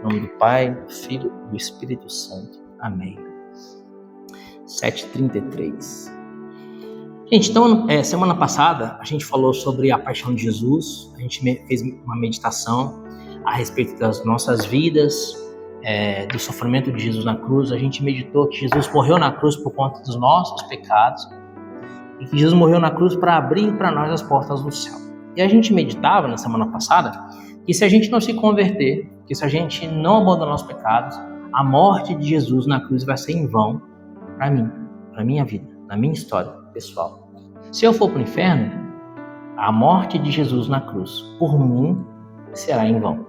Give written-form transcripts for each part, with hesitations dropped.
Em nome do Pai, do Filho e do Espírito Santo. Amém. 7h33. Gente, então, semana passada a gente falou sobre a paixão de Jesus. A gente fez uma meditação a respeito das nossas vidas, do sofrimento de Jesus na cruz. A gente meditou que Jesus morreu na cruz por conta dos nossos pecados e que Jesus morreu na cruz para abrir para nós as portas do céu. E a gente meditava na semana passada que se a gente não se converter, que se a gente não abandonar os pecados, a morte de Jesus na cruz vai ser em vão para mim, para minha vida, na minha história pessoal. Se eu for para o inferno, a morte de Jesus na cruz por mim será em vão.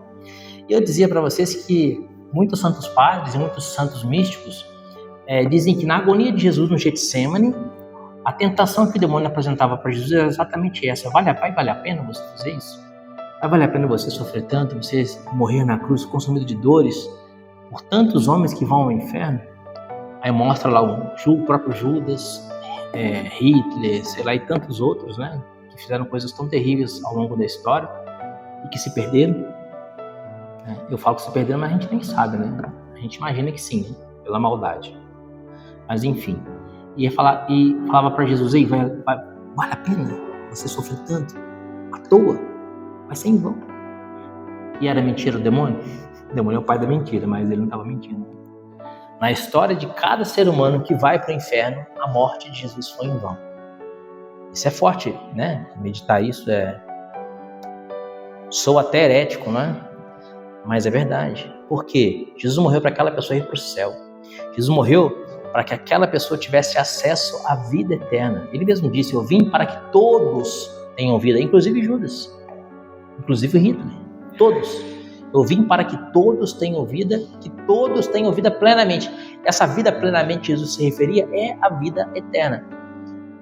E eu dizia para vocês que muitos santos padres e muitos santos místicos dizem que na agonia de Jesus no Getsemane, a tentação que o demônio apresentava para Jesus era exatamente essa: vale a pena você fazer isso? Vai valer a pena você sofrer tanto, você morrer na cruz consumido de dores por tantos homens que vão ao inferno? Aí mostra lá o próprio Judas, Hitler, sei lá, e tantos outros, né, que fizeram coisas tão terríveis ao longo da história e que se perderam. Eu falo que se perderam, mas a gente nem sabe, né? A gente imagina que sim, né? Pela maldade. Mas enfim, e falava para Jesus: ei, vale a pena você sofrer tanto à toa? Vai ser em vão. E era mentira o demônio? O demônio é o pai da mentira, mas ele não estava mentindo. Na história de cada ser humano que vai para o inferno, a morte de Jesus foi em vão. Isso é forte, né? Meditar isso sou até herético, né? Mas é verdade. Por quê? Jesus morreu para aquela pessoa ir para o céu. Jesus morreu para que aquela pessoa tivesse acesso à vida eterna. Ele mesmo disse: eu vim para que todos tenham vida, inclusive Judas, inclusive Hitler, todos. Eu vim para que todos tenham vida, que todos tenham vida plenamente. Essa vida plenamente Jesus se referia é a vida eterna.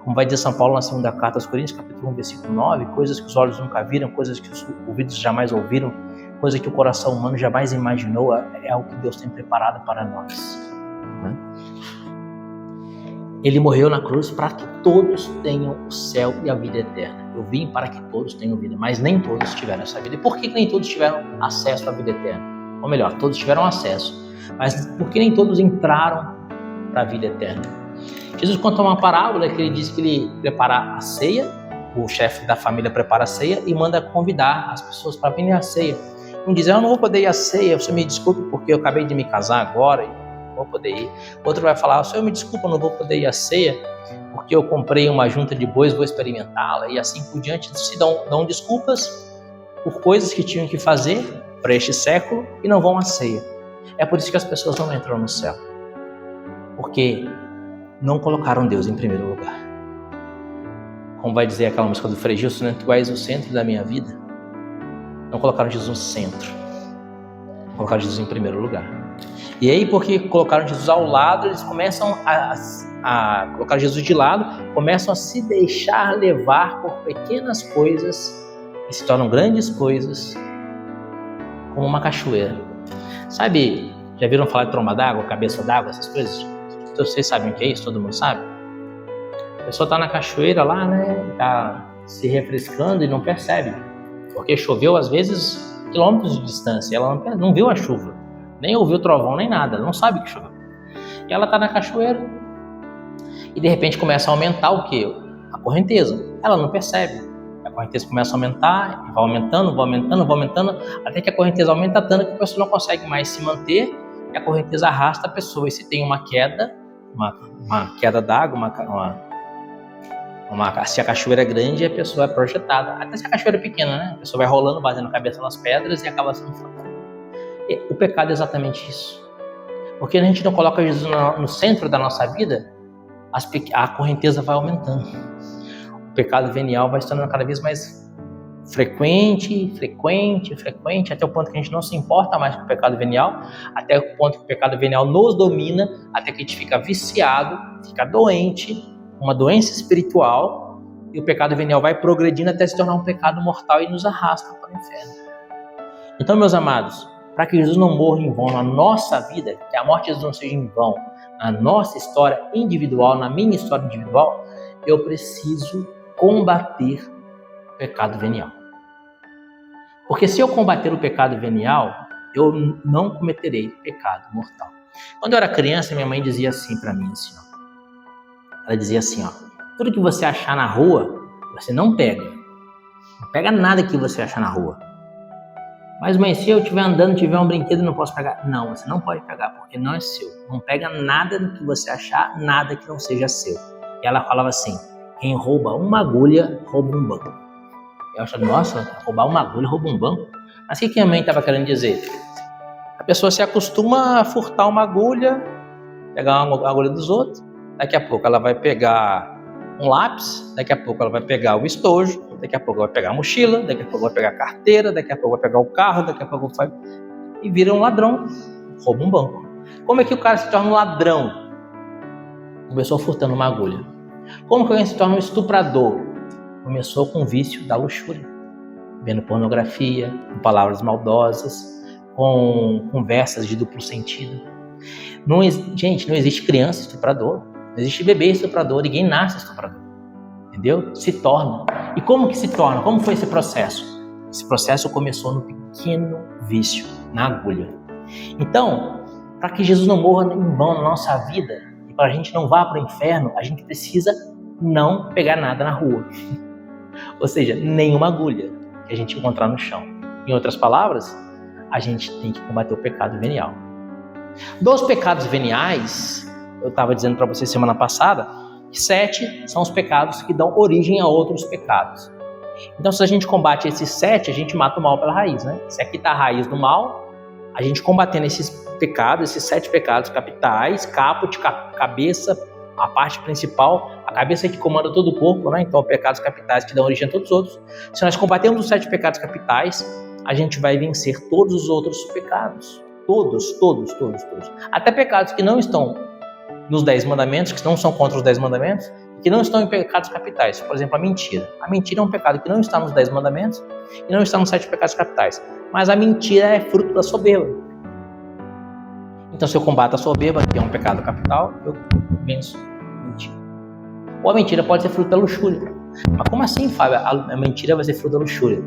Como vai dizer São Paulo na segunda carta aos Coríntios, capítulo 1, versículo 9, coisas que os olhos nunca viram, coisas que os ouvidos jamais ouviram, coisa que o coração humano jamais imaginou, é algo que Deus tem preparado para nós. Né? Ele morreu na cruz para que todos tenham o céu e a vida eterna. Eu vim para que todos tenham vida, mas nem todos tiveram essa vida. E por que nem todos tiveram acesso à vida eterna? Ou melhor, todos tiveram acesso, mas por que nem todos entraram para a vida eterna? Jesus conta uma parábola que ele diz que ele prepara a ceia, o chefe da família prepara a ceia e manda convidar as pessoas para virem à ceia. Um diz: eu não vou poder ir à ceia, você me desculpe porque eu acabei de me casar agora e não vou poder ir. Outro vai falar: o senhor me desculpa, eu não vou poder ir à ceia porque eu comprei uma junta de bois, vou experimentá-la, e assim por diante. Se dão desculpas por coisas que tinham que fazer para este século e não vão à ceia. É por isso que as pessoas não entram no céu, porque não colocaram Deus em primeiro lugar. Como vai dizer aquela música do Frei Gilson, né? Tu és o centro da minha vida. Não colocaram Jesus no centro, colocaram Jesus em primeiro lugar. E aí, porque colocaram Jesus ao lado, eles começam a colocar Jesus de lado, começam a se deixar levar por pequenas coisas que se tornam grandes coisas, como uma cachoeira. Sabe, já viram falar de tromba d'água, cabeça d'água, essas coisas? Vocês sabem o que é isso? Todo mundo sabe? A pessoa está na cachoeira lá, né? Está se refrescando e não percebe, porque choveu às vezes quilômetros de distância. Ela não viu a chuva, nem ouviu o trovão, nem nada, ela não sabe que choveu. E ela está na cachoeira e de repente começa a aumentar o quê? A correnteza. Ela não percebe. A correnteza começa a aumentar, e vai aumentando, até que a correnteza aumenta tanto que a pessoa não consegue mais se manter e a correnteza arrasta a pessoa. E se tem uma queda, uma queda d'água, se a cachoeira é grande, a pessoa é projetada. Até se a cachoeira é pequena, né? A pessoa vai rolando, batendo a cabeça nas pedras e acaba sendo fatal. O pecado é exatamente isso. Porque a gente não coloca Jesus no centro da nossa vida, a correnteza vai aumentando. O pecado venial vai se tornando cada vez mais frequente, até o ponto que a gente não se importa mais com o pecado venial, até o ponto que o pecado venial nos domina, até que a gente fica viciado, fica doente, uma doença espiritual, e o pecado venial vai progredindo até se tornar um pecado mortal e nos arrasta para o inferno. Então, meus amados, para que Jesus não morra em vão na nossa vida, que a morte de Jesus não seja em vão na nossa história individual, na minha história individual, eu preciso combater o pecado venial. Porque se eu combater o pecado venial, eu não cometerei pecado mortal. Quando eu era criança, minha mãe dizia assim para mim, assim, ó. Ela dizia assim, ó, tudo que você achar na rua, você não pega. Não pega nada que você achar na rua. Mas mãe, se eu estiver andando, tiver um brinquedo, não posso pegar? Não, você não pode pegar, porque não é seu. Não pega nada que você achar, nada que não seja seu. E ela falava assim, quem rouba uma agulha, rouba um banco. Eu achava, nossa, roubar uma agulha, rouba um banco? Mas o que a mãe estava querendo dizer? A pessoa se acostuma a furtar uma agulha, pegar uma agulha dos outros, daqui a pouco ela vai pegar um lápis, daqui a pouco ela vai pegar o estojo, daqui a pouco ela vai pegar a mochila, daqui a pouco vai pegar a carteira, daqui a pouco vai pegar o carro, daqui a pouco vai... E vira um ladrão, rouba um banco. Como é que o cara se torna um ladrão? Começou furtando uma agulha. Como que alguém se torna um estuprador? Começou com o vício da luxúria, vendo pornografia, com palavras maldosas, com conversas de duplo sentido. Gente, não existe criança estuprador, não existe bebê estuprador, ninguém nasce estuprador, entendeu? Se torna. E como que se torna? Como foi esse processo? Esse processo começou no pequeno vício, na agulha. Então, para que Jesus não morra em vão na nossa vida, e para a gente não vá para o inferno, a gente precisa não pegar nada na rua. Ou seja, nenhuma agulha que a gente encontrar no chão. Em outras palavras, a gente tem que combater o pecado venial. Dos pecados veniais, eu estava dizendo para vocês semana passada, que 7 são os pecados que dão origem a outros pecados. Então, se a gente combate esses 7, a gente mata o mal pela raiz, né? Se aqui está a raiz do mal, a gente combatendo esses pecados, esses 7 pecados capitais, caput, cabeça, a parte principal, a cabeça que comanda todo o corpo, né? Então, pecados capitais que dão origem a todos os outros. Se nós combatemos os 7 pecados capitais, a gente vai vencer todos os outros pecados. Todos. Até pecados que não estão nos 10 mandamentos, que não são contra os 10 mandamentos, que não estão em pecados capitais. Por exemplo, a mentira. A mentira é um pecado que não está nos 10 mandamentos e não está nos 7 pecados capitais. Mas a mentira é fruto da soberba. Então, se eu combato a soberba, que é um pecado capital, eu venço a mentira. Ou a mentira pode ser fruto da luxúria. Mas como assim, Fábio? A mentira vai ser fruto da luxúria?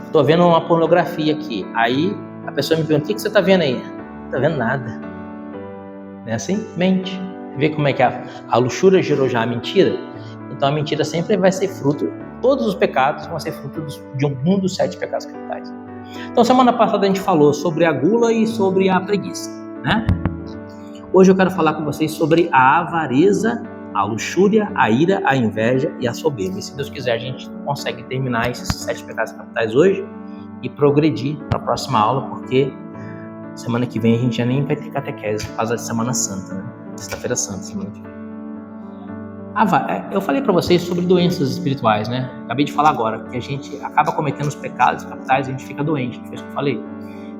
Estou vendo uma pornografia aqui. Aí a pessoa me pergunta, o que você está vendo aí? Não está vendo nada. Não é assim? Mente. Vê como é que a luxúria gerou já a mentira? Então a mentira sempre vai ser fruto, todos os pecados vão ser fruto de um dos 7 pecados capitais. Então semana passada a gente falou sobre a gula e sobre a preguiça, né? Hoje eu quero falar com vocês sobre a avareza, a luxúria, a ira, a inveja e a soberba. E se Deus quiser a gente consegue terminar esses 7 pecados capitais hoje e progredir para a próxima aula, porque semana que vem a gente já nem vai ter catequese por causa de Semana Santa, né? Sexta-feira Santa, semana que vem. Eu falei para vocês sobre doenças espirituais, né? Acabei de falar agora que a gente acaba cometendo os pecados capitais e a gente fica doente, foi isso que eu falei.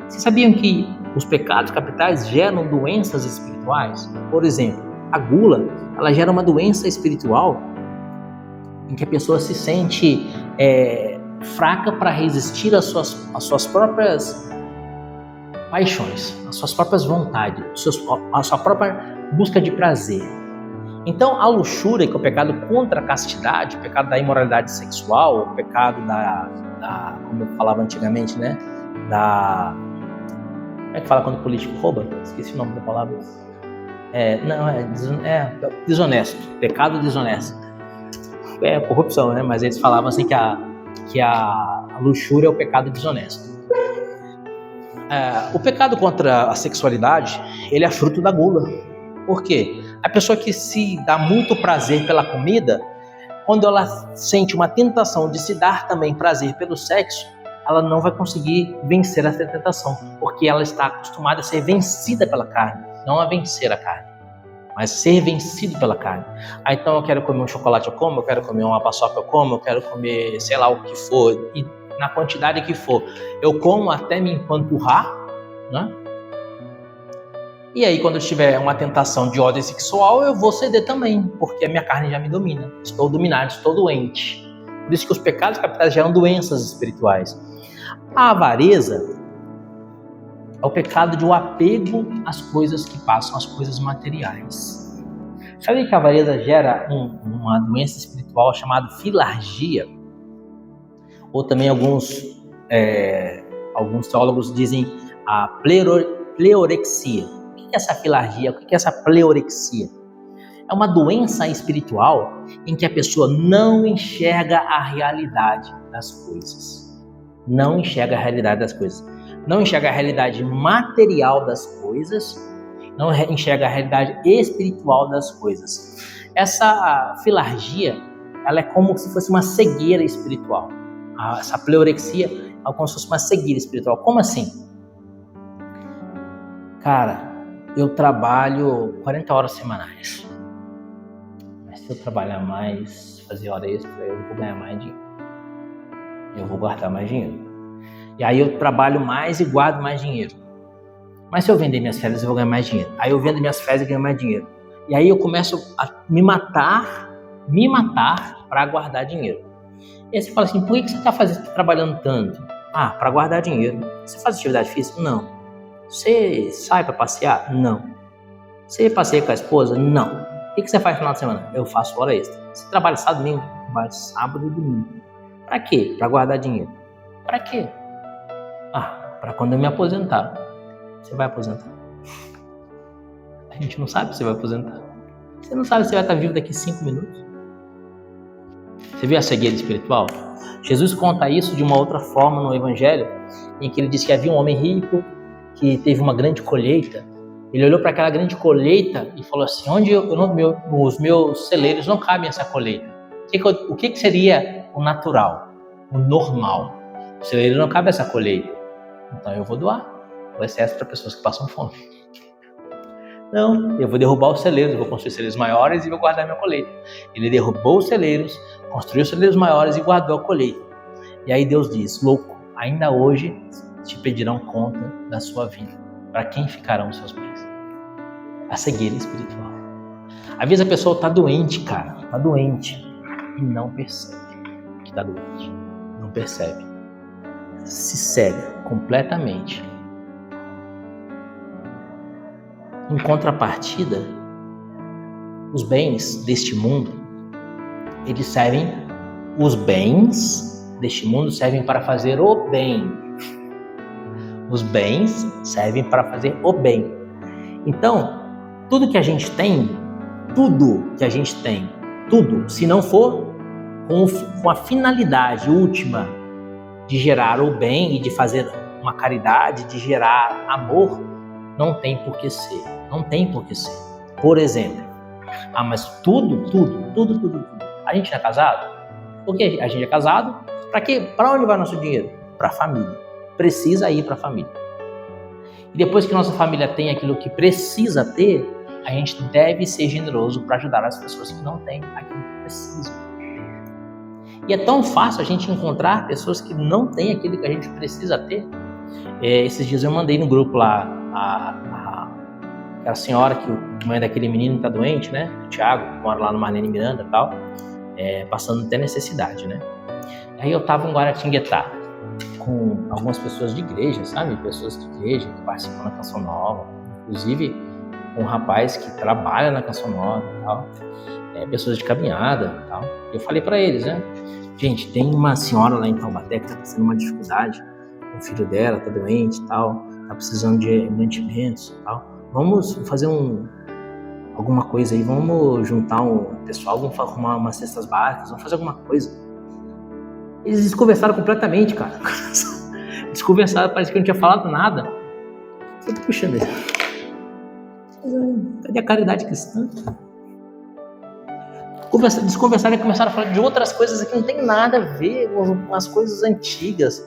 Vocês sabiam que os pecados capitais geram doenças espirituais? Por exemplo, a gula, ela gera uma doença espiritual em que a pessoa se sente fraca para resistir às suas próprias paixões, às suas próprias vontades, à sua própria busca de prazer. Então, a luxúria, que é o pecado contra a castidade, o pecado da imoralidade sexual, o pecado da como eu falava antigamente, né? Como é que fala quando o político rouba? Esqueci o nome da palavra. Desonesto. Pecado desonesto. É corrupção, né? Mas eles falavam assim que a luxúria é o pecado desonesto. O pecado contra a sexualidade, ele é fruto da gula. Por quê? A pessoa que se dá muito prazer pela comida, quando ela sente uma tentação de se dar também prazer pelo sexo, ela não vai conseguir vencer essa tentação, porque ela está acostumada a ser vencida pela carne, não a vencer a carne, mas ser vencido pela carne. Então eu quero comer um chocolate, eu como, eu quero comer uma paçoca, eu como, eu quero comer sei lá o que for, e na quantidade que for, eu como até me empanturrar, né? E aí quando eu tiver uma tentação de ordem sexual, eu vou ceder também, porque a minha carne já me domina, estou dominado, estou doente. Por isso que os pecados capitais geram doenças espirituais. A avareza é o pecado de um apego às coisas que passam, às coisas materiais. Sabe que a avareza gera uma doença espiritual chamada filargia? Ou também alguns teólogos dizem a pleurexia. O que é essa filargia? O que é essa pleurexia? É uma doença espiritual em que a pessoa não enxerga a realidade das coisas. Não enxerga a realidade das coisas. Não enxerga a realidade material das coisas. Não enxerga a realidade espiritual das coisas. Essa filargia, ela é como se fosse uma cegueira espiritual. Essa pleurexia é como se fosse uma cegueira espiritual. Como assim? Cara, eu trabalho 40 horas semanais. Mas se eu trabalhar mais, fazer hora extra, eu vou ganhar mais dinheiro. Eu vou guardar mais dinheiro. E aí eu trabalho mais e guardo mais dinheiro. Mas se eu vender minhas férias, eu vou ganhar mais dinheiro. Aí eu vendo minhas férias e ganho mais dinheiro. E aí eu começo a me matar para guardar dinheiro. E aí você fala assim, por que você está trabalhando tanto? Ah, para guardar dinheiro. Você faz atividade física? Não. Você sai para passear? Não. Você passeia com a esposa? Não. O que você faz no final de semana? Eu faço hora extra. Você trabalha sábado e domingo? Eu trabalho sábado e domingo. Para quê? Para guardar dinheiro. Para quê? Ah, para quando eu me aposentar. Você vai aposentar? A gente não sabe se você vai aposentar. Você não sabe se você vai estar vivo daqui 5 minutos. Você viu a cegueira espiritual? Jesus conta isso de uma outra forma no Evangelho, em que ele diz que havia um homem rico que teve uma grande colheita. Ele olhou para aquela grande colheita e falou assim, os meus celeiros não cabem essa colheita. O que seria o natural, o normal? O celeiro não cabe essa colheita. Então eu vou doar o excesso para pessoas que passam fome. Não, eu vou derrubar os celeiros, eu vou construir celeiros maiores e vou guardar minha colheita. Ele derrubou os celeiros, construiu celeiros maiores e guardou a colheita. E aí Deus diz, louco, ainda hoje te pedirão conta da sua vida. Para quem ficarão os seus bens? A cegueira espiritual. Às vezes a pessoa está doente, cara, está doente e não percebe que está doente. Não percebe. Se cega completamente. Em contrapartida, os bens deste mundo, os bens deste mundo servem para fazer o bem. Os bens servem para fazer o bem. Então, tudo que a gente tem, se não for com a finalidade última de gerar o bem e de fazer uma caridade, de gerar amor, não tem por que ser. Não tem por que ser. Por exemplo, mas tudo. A gente não é casado? Porque a gente é casado, para quê? Para onde vai nosso dinheiro? Para a família. Precisa ir para a família. E depois que nossa família tem aquilo que precisa ter, a gente deve ser generoso para ajudar as pessoas que não têm aquilo que precisam. E é tão fácil a gente encontrar pessoas que não têm aquilo que a gente precisa ter. Esses dias eu mandei no grupo lá aquela senhora que mãe daquele menino que tá doente, né? O Thiago, que mora lá no Marlene Miranda e tal, passando até necessidade, né? Aí eu tava em Guaratinguetá com algumas pessoas de igreja, sabe? Pessoas de igreja que participam da Canção Nova, inclusive um rapaz que trabalha na Canção Nova e tal, pessoas de caminhada e tal. Eu falei pra eles, né? Gente, tem uma senhora lá em Taubaté que tá passando uma dificuldade, o filho dela tá doente e tal, tá precisando de mantimentos e tal. Vamos fazer alguma coisa aí, vamos juntar um pessoal, vamos arrumar umas cestas básicas, vamos fazer alguma coisa. Eles desconversaram completamente, cara. Desconversaram, parece que não tinha falado nada. Eu, puxa, cadê a caridade cristã? Desconversaram e começaram a falar de outras coisas que não tem nada a ver com as coisas antigas.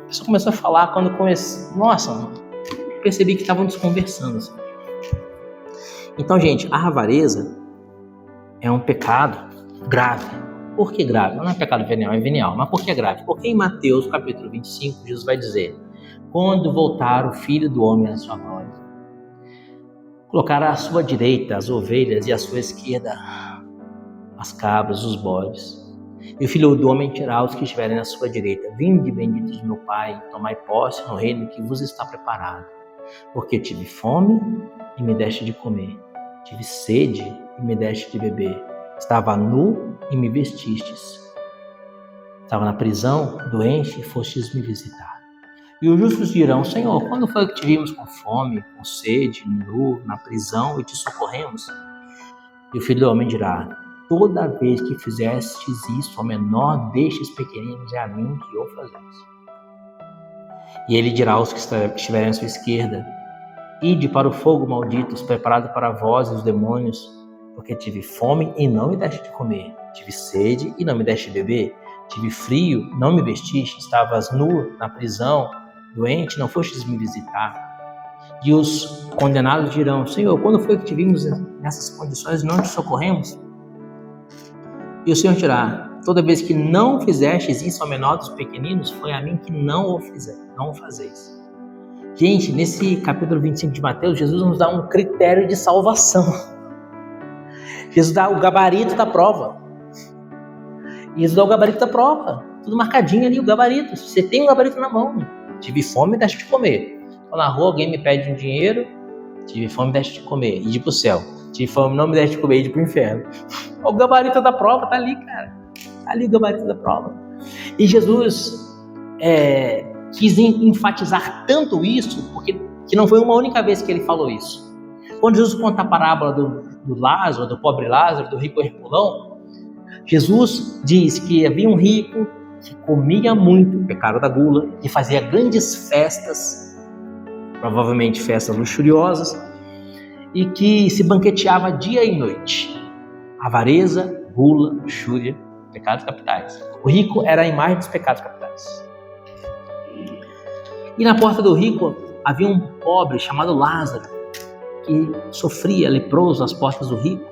A pessoa começou a falar quando comecei. Nossa, percebi que estavam desconversando. Assim. Então, gente, a avareza é um pecado grave. Por que grave? Não é pecado venial, é venial. Mas por que é grave? Porque em Mateus, capítulo 25, Jesus vai dizer: quando voltar o Filho do Homem à sua glória, colocará à sua direita as ovelhas e à sua esquerda as cabras, os bodes. E o Filho do Homem dirá aos que estiverem na sua direita: vinde, benditos de meu Pai, tomai posse no reino que vos está preparado. Porque eu tive fome e me deste de comer, tive sede e me deste de beber, estava nu e me vestistes, estava na prisão, doente e fostes me visitar. E os justos dirão: Senhor, quando foi que te vimos com fome, com sede, nu, na prisão e te socorremos? E o Filho do Homem dirá: toda vez que fizestes isso ao menor destes pequeninos, é a mim que o fazeis. E ele dirá aos que estiverem à sua esquerda: ide para o fogo, malditos, preparado para vós e os demônios, porque tive fome e não me deste de comer, tive sede e não me deste de beber, tive frio, não me vestiste, estavas nu na prisão, doente, não fostes me visitar. E os condenados dirão: Senhor, quando foi que te vimos nessas condições e não te socorremos? E o Senhor dirá: toda vez que não fizestes isso ao menor dos pequeninos, foi a mim que não o fazeis. Gente, nesse capítulo 25 de Mateus, Jesus nos dá um critério de salvação. Jesus dá o gabarito da prova. Jesus dá o gabarito da prova. Tudo marcadinho ali, o gabarito. Você tem o gabarito na mão. Tive fome, deixa de comer. Estou na rua, alguém me pede um dinheiro. Tive fome, deixa de comer. Ide pro céu. Tive fome, não me deixe de comer. Ide pro inferno. O gabarito da prova tá ali, cara. Tá ali o gabarito da prova. E Jesus quis enfatizar tanto isso, porque que não foi uma única vez que ele falou isso. Quando Jesus conta a parábola do Lázaro, do pobre Lázaro, do rico Herculão, Jesus diz que havia um rico que comia muito, pecado da gula, que fazia grandes festas, provavelmente festas luxuriosas, e que se banqueteava dia e noite. Avareza, gula, luxúria, pecados capitais. O rico era a imagem dos pecados capitais. E na porta do rico havia um pobre chamado Lázaro, que sofria, leproso, às portas do rico,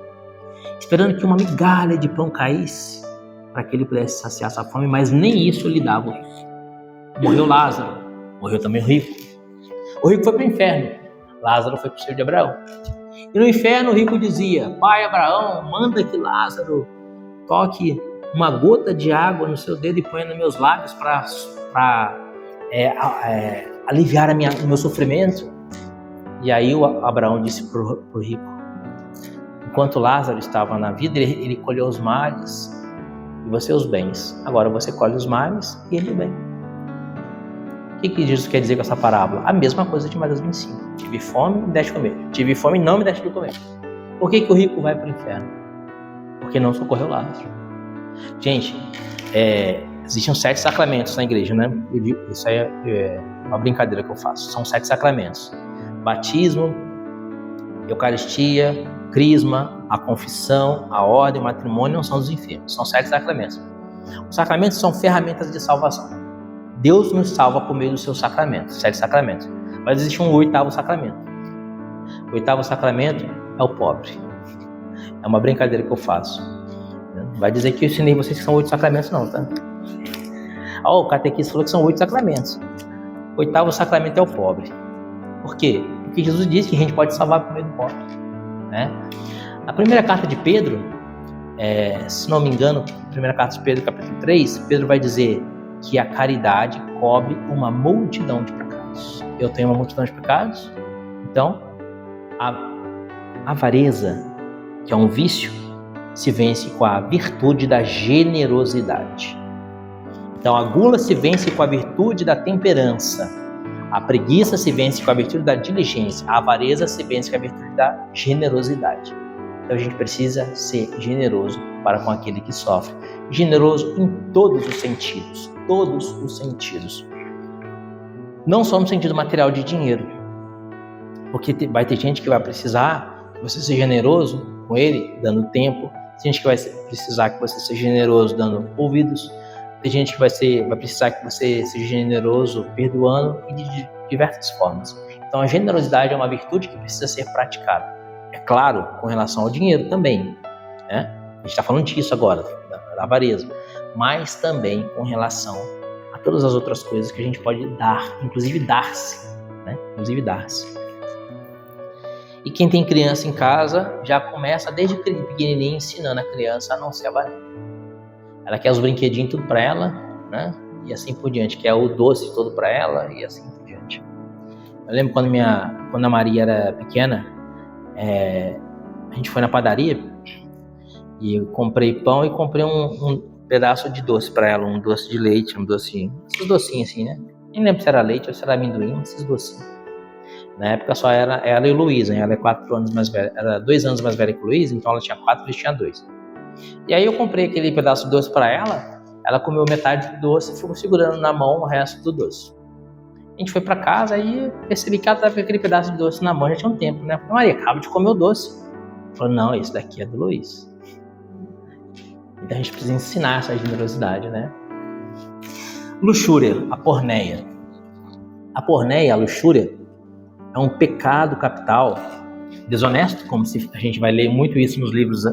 esperando que uma migalha de pão caísse para que ele pudesse saciar sua fome, mas nem isso lhe dava o rico. Morreu Lázaro, morreu também o rico. O rico foi para o inferno, Lázaro foi para o seio de Abraão. E no inferno o rico dizia: Pai Abraão, manda que Lázaro toque uma gota de água no seu dedo e ponha nos meus lábios para aliviar o meu sofrimento. E aí o Abraão disse para o rico: enquanto Lázaro estava na vida, ele colheu os males e você os bens. Agora você colhe os males e ele o bem. O que Jesus quer dizer com essa parábola? A mesma coisa de Mateus 25. Tive fome, me deste de comer. Tive fome, não me deste de comer. Por que o rico vai para o inferno? Porque não socorreu Lázaro. Gente, existem 7 sacramentos na igreja, né? Isso aí é uma brincadeira que eu faço. São 7 sacramentos: batismo, Eucaristia, Crisma, a confissão, a ordem, o matrimônio, não são os enfermos. São 7 sacramentos. Os sacramentos são ferramentas de salvação. Deus nos salva por meio dos seus sacramentos, 7 sacramentos. Mas existe um 8º sacramento. O 8º sacramento é o pobre. É uma brincadeira que eu faço. Não vai dizer que eu ensinei vocês que são 8 sacramentos, não, tá? O catequista falou que são 8 sacramentos. O 8º sacramento é o pobre. Por quê? Porque Jesus disse que a gente pode salvar por meio do pobre, né? Na primeira carta de Pedro, se não me engano, primeira carta de Pedro, capítulo 3, Pedro vai dizer que a caridade cobre uma multidão de pecados. Eu tenho uma multidão de pecados, então a avareza, que é um vício, se vence com a virtude da generosidade. Então a gula se vence com a virtude da temperança, a preguiça se vence com a virtude da diligência, a avareza se vence com a virtude da generosidade. Então a gente precisa ser generoso para com aquele que sofre. Generoso em todos os sentidos. Todos os sentidos. Não só no sentido material de dinheiro. Porque vai ter gente que vai precisar que você seja generoso com ele, dando tempo. Tem gente que vai precisar que você seja generoso dando ouvidos. Tem gente que vai precisar que você seja generoso perdoando, e de diversas formas. Então a generosidade é uma virtude que precisa ser praticada. É claro, com relação ao dinheiro também, né? A gente está falando disso agora, da avareza, mas também com relação a todas as outras coisas que a gente pode dar, inclusive dar-se, né? Inclusive dar-se. E quem tem criança em casa já começa desde pequenininho ensinando a criança a não ser avarenta. Ela quer os brinquedinhos tudo para ela, né? E assim por diante, quer o doce todo para ela e assim por diante. Eu lembro quando a Maria era pequena, a gente foi na padaria e eu comprei pão e comprei um pedaço de doce para ela, um doce de leite, esses docinhos assim, né? Nem lembro se era leite ou se era amendoim, esses docinhos. Na época só era ela e o Luiz, né? Ela é 4 anos mais velha, era 2 anos mais velha que o Luiz, então ela tinha 4 e ele tinha 2. E aí eu comprei aquele pedaço de doce para ela comeu metade do doce e ficou segurando na mão o resto do doce. A gente foi para casa e percebi que ela estava com aquele pedaço de doce na mão já tinha um tempo, né? Eu falei, Maria, acaba de comer o doce. Ela falou, não, esse daqui é do Luiz. Então a gente precisa ensinar essa generosidade, né? Luxúria, a porneia. A porneia, a luxúria, é um pecado capital, desonesto, como a gente vai ler muito isso nos livros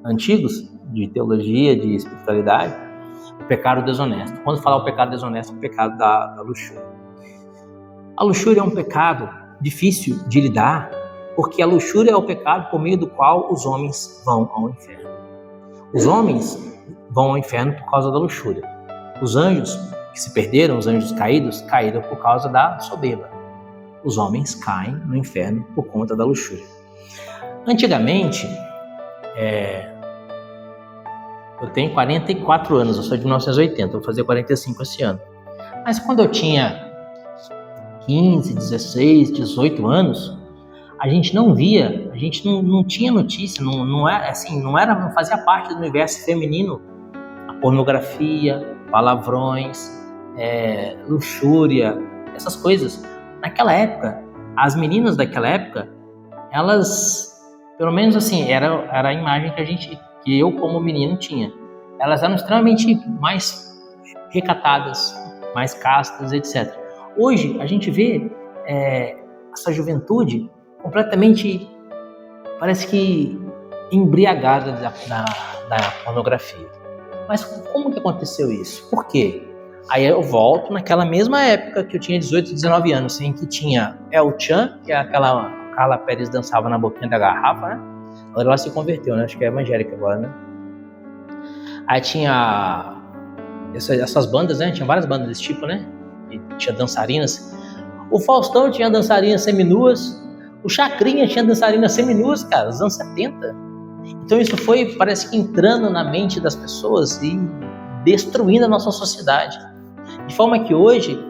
antigos, de teologia, de espiritualidade, o pecado desonesto. Quando falar o pecado desonesto, é o pecado da luxúria. A luxúria é um pecado difícil de lidar, porque a luxúria é o pecado por meio do qual os homens vão ao inferno. Os homens vão ao inferno por causa da luxúria. Os anjos que se perderam, os anjos caídos, caíram por causa da soberba. Os homens caem no inferno por conta da luxúria. Antigamente, eu tenho 44 anos, eu sou de 1980, vou fazer 45 esse ano. Mas quando eu tinha 15, 16, 18 anos, a gente não via, a gente não tinha notícia, não fazia parte do universo feminino a pornografia, palavrões, luxúria, essas coisas. Naquela época, as meninas daquela época, elas, pelo menos assim, era a imagem que eu como menino tinha. Elas eram extremamente mais recatadas, mais castas, etc. Hoje, a gente vê essa juventude completamente, parece que embriagada da pornografia. Mas como que aconteceu isso? Por quê? Aí eu volto naquela mesma época que eu tinha 18, 19 anos, em que tinha El Chan, que é aquela Carla Pérez dançava na boquinha da garrafa, né? Agora ela se converteu, né? Acho que é evangélica agora, né? Aí tinha essas bandas, né? Tinha várias bandas desse tipo, né? E tinha dançarinas. O Faustão tinha dançarinas seminuas. O Chacrinha tinha dançarinas seminuas, cara, nos anos 70. Então isso foi, parece que entrando na mente das pessoas e destruindo a nossa sociedade. De forma que hoje,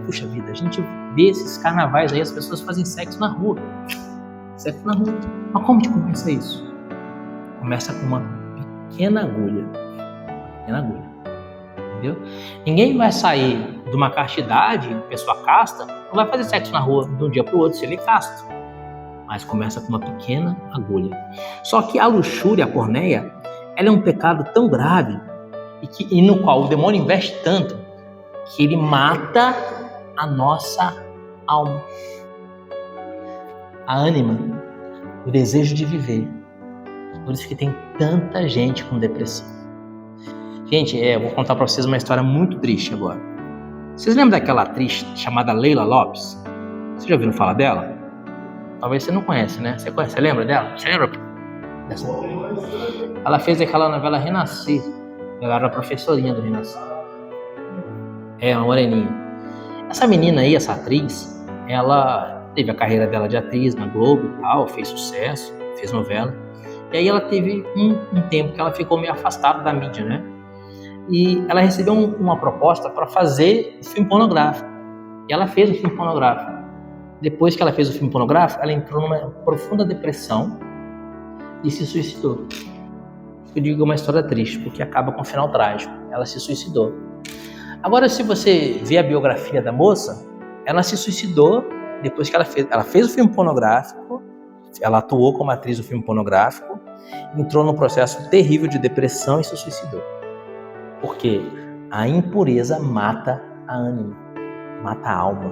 puxa vida, a gente vê esses carnavais aí, as pessoas fazem sexo na rua. Sexo na rua. Mas como que começa isso? Começa com uma pequena agulha. Entendeu? Ninguém vai sair de uma castidade, pessoa casta, não vai fazer sexo na rua de um dia para o outro se ele é casto. Mas começa com uma pequena agulha. Só que a luxúria, a porneia, ela é um pecado tão grave e no qual o demônio investe tanto que ele mata a nossa alma, a ânima, o desejo de viver. Por isso que tem tanta gente com depressão. Gente, eu vou contar para vocês uma história muito triste agora. Vocês lembram daquela atriz chamada Leila Lopes? Vocês já ouviram falar dela? Talvez você não conhece, né? Você conhece? Você lembra dela? Você lembra dessa? Ela fez aquela novela Renascer. Ela era a professorinha do Renascer. Uma moreninha. Essa menina aí, essa atriz, ela teve a carreira dela de atriz na Globo e tal, fez sucesso, fez novela. E aí ela teve um tempo que ela ficou meio afastada da mídia, né? E ela recebeu uma proposta para fazer o filme pornográfico. E ela fez o filme pornográfico. Depois que ela fez o filme pornográfico, ela entrou numa profunda depressão e se suicidou. Eu digo uma história triste, porque acaba com um final trágico. Ela se suicidou. Agora, se você vê a biografia da moça, ela se suicidou depois que ela fez o filme pornográfico, ela atuou como atriz do filme pornográfico, entrou num processo terrível de depressão e se suicidou. Porque a impureza mata a ânima, mata a alma.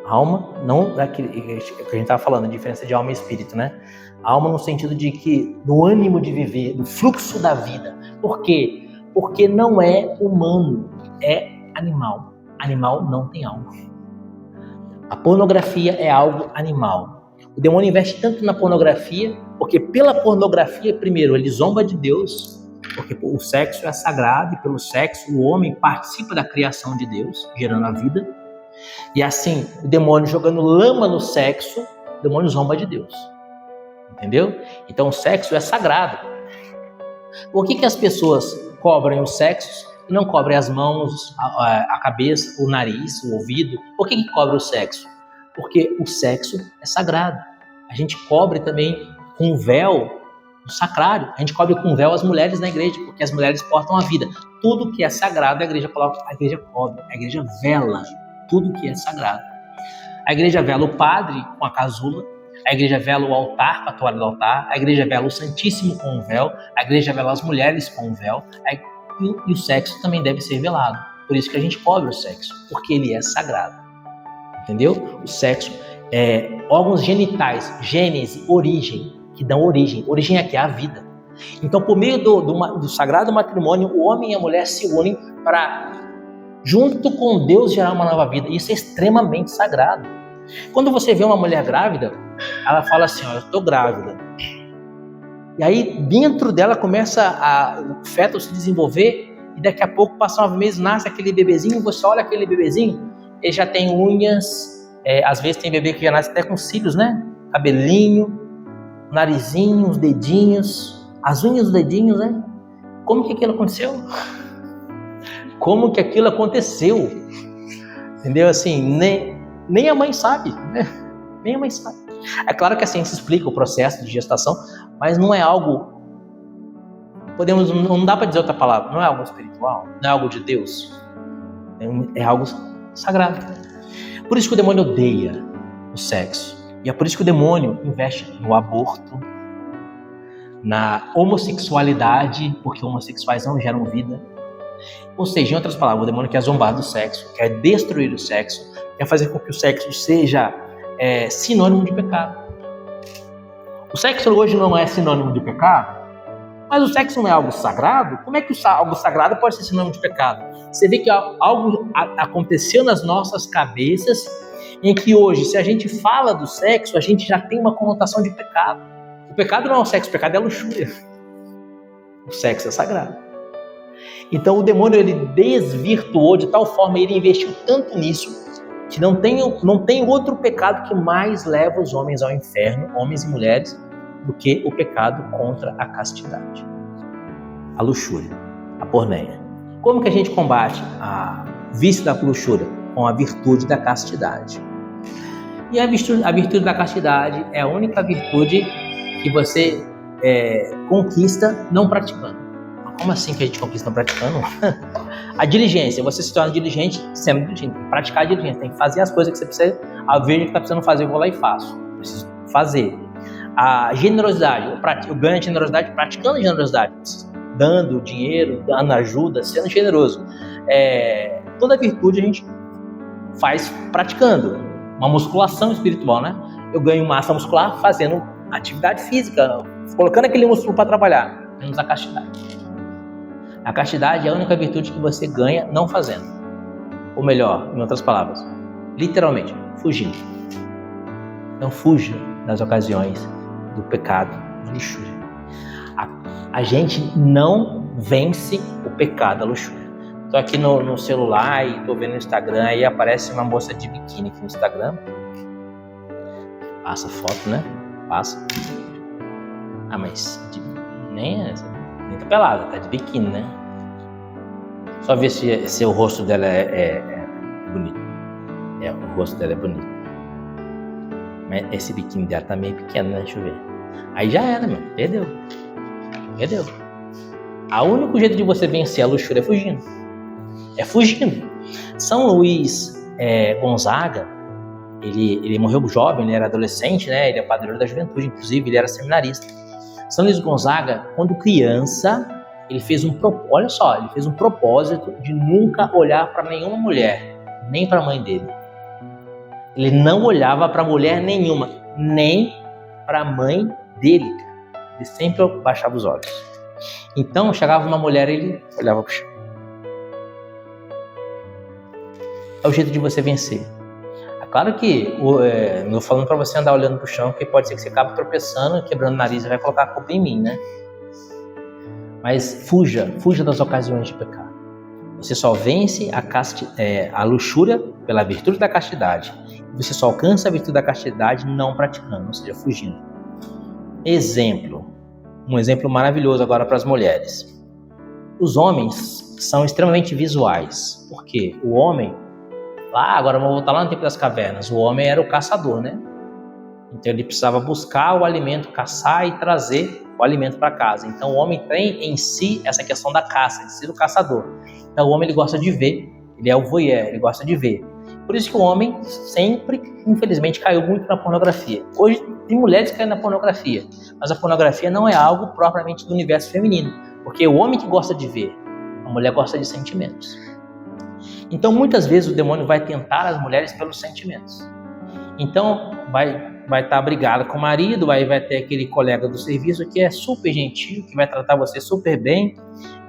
A alma, não é que a gente estava falando, a diferença de alma e espírito, né? A alma no sentido de que, do ânimo de viver, do fluxo da vida. Por quê? Porque não é humano, é animal. Animal não tem alma. A pornografia é algo animal. O demônio investe tanto na pornografia, porque pela pornografia, primeiro, ele zomba de Deus, porque o sexo é sagrado e pelo sexo o homem participa da criação de Deus, gerando a vida. E assim, o demônio jogando lama no sexo, o demônio zomba de Deus. Entendeu? Então o sexo é sagrado. Por que as pessoas cobrem o sexo e não cobre as mãos, a cabeça, o nariz, o ouvido. Por que cobre o sexo? Porque o sexo é sagrado. A gente cobre também com véu o sacrário. A gente cobre com véu as mulheres na igreja, porque as mulheres portam a vida. Tudo que é sagrado, a igreja coloca, a igreja cobre, a igreja vela tudo que é sagrado. A igreja vela o padre com a casula, a igreja vela o altar com a toalha do altar, a igreja vela o Santíssimo com o véu, a igreja vela as mulheres com o véu, e o sexo também deve ser velado. Por isso que a gente cobre o sexo, porque ele é sagrado. Entendeu? O sexo é órgãos genitais, gênese, origem, que dão origem. Origem aqui é a vida. Então, por meio do sagrado matrimônio, o homem e a mulher se unem para, junto com Deus, gerar uma nova vida. Isso é extremamente sagrado. Quando você vê uma mulher grávida, ela fala assim, eu estou grávida. E aí, dentro dela, começa o feto se desenvolver, e daqui a pouco, passa 9 meses, nasce aquele bebezinho, você olha aquele bebezinho, ele já tem unhas, às vezes tem bebê que já nasce até com cílios, né? Cabelinho, narizinho, os dedinhos, as unhas dos dedinhos, né? Como que aquilo aconteceu? Como que aquilo aconteceu? Entendeu? Assim, nem a mãe sabe, né? Nem a mãe sabe. É claro que a ciência explica o processo de gestação, mas não é algo, não dá para dizer outra palavra, não é algo espiritual, não é algo de Deus, é algo sagrado. Por isso que o demônio odeia o sexo, e é por isso que o demônio investe no aborto, na homossexualidade, porque homossexuais não geram vida. Ou seja, em outras palavras, o demônio quer zombar do sexo, quer destruir o sexo, quer fazer com que o sexo seja sinônimo de pecado. O sexo hoje não é sinônimo de pecado, mas o sexo não é algo sagrado? Como é que algo sagrado pode ser sinônimo de pecado? Você vê que algo aconteceu nas nossas cabeças, em que hoje, se a gente fala do sexo, a gente já tem uma conotação de pecado. O pecado não é o sexo, o pecado é a luxúria. O sexo é sagrado. Então o demônio, ele desvirtuou de tal forma, ele investiu tanto nisso, que não tem outro pecado que mais leva os homens ao inferno, homens e mulheres, do que o pecado contra a castidade, a luxúria, a porneia. Como que a gente combate a vício da luxúria? Com a virtude da castidade. E a virtude da castidade é a única virtude que você conquista não praticando. Como assim que a gente conquista não praticando? A diligência, você se torna diligente sendo diligente, tem que praticar a diligência, tem que fazer as coisas que você precisa, a ver o que está precisando fazer, eu vou lá e faço, preciso fazer. A generosidade, eu ganho a generosidade praticando a generosidade, dando dinheiro, dando ajuda, sendo generoso. Toda virtude a gente faz praticando, uma musculação espiritual, né? Eu ganho massa muscular fazendo atividade física, colocando aquele músculo para trabalhar, menos a castidade. A castidade é a única virtude que você ganha não fazendo. Ou melhor, em outras palavras, literalmente, fugindo. Então fuja das ocasiões do pecado de luxúria. A gente não vence o pecado da luxúria. Estou aqui no celular e estou vendo no Instagram, aí aparece uma moça de biquíni aqui no Instagram. Passa foto, né? Passa. Mas nem tá pelada, tá de biquíni, né? Só ver se o rosto dela é bonito. O rosto dela é bonito. Mas esse biquíni dela tá meio pequeno, né? Deixa eu ver. Aí já era, meu. Perdeu. O único jeito de você vencer a luxúria é fugindo. São Luís Gonzaga, ele morreu jovem, ele era adolescente, né? Ele é padroeiro da juventude, inclusive ele era seminarista. São Luís Gonzaga, quando criança, ele fez um propósito de nunca olhar para nenhuma mulher, nem para a mãe dele. Ele não olhava para mulher nenhuma, nem para a mãe dele. Ele sempre baixava os olhos. Então, chegava uma mulher e ele olhava para o chão. É o jeito de você vencer. É claro que não estou falando para você andar olhando para o chão, porque pode ser que você acabe tropeçando, quebrando o nariz e vai colocar a culpa em mim, né? Mas fuja das ocasiões de pecado. Você só vence a luxúria pela virtude da castidade. Você só alcança a virtude da castidade não praticando, ou seja, fugindo. Um exemplo maravilhoso agora para as mulheres. Os homens são extremamente visuais. Por quê? O homem, agora vamos voltar lá no tempo das cavernas, o homem era o caçador, né? Então ele precisava buscar o alimento, caçar e trazer o alimento para casa. Então o homem tem em si essa questão da caça, de ser o caçador. Então o homem ele gosta de ver, ele é o voyeur, ele gosta de ver. Por isso que o homem sempre, infelizmente, caiu muito na pornografia. Hoje tem mulheres que caem na pornografia, mas a pornografia não é algo propriamente do universo feminino, porque é o homem que gosta de ver, a mulher gosta de sentimentos. Então muitas vezes o demônio vai tentar as mulheres pelos sentimentos. Então vai estar brigada com o marido, vai ter aquele colega do serviço que é super gentil, que vai tratar você super bem,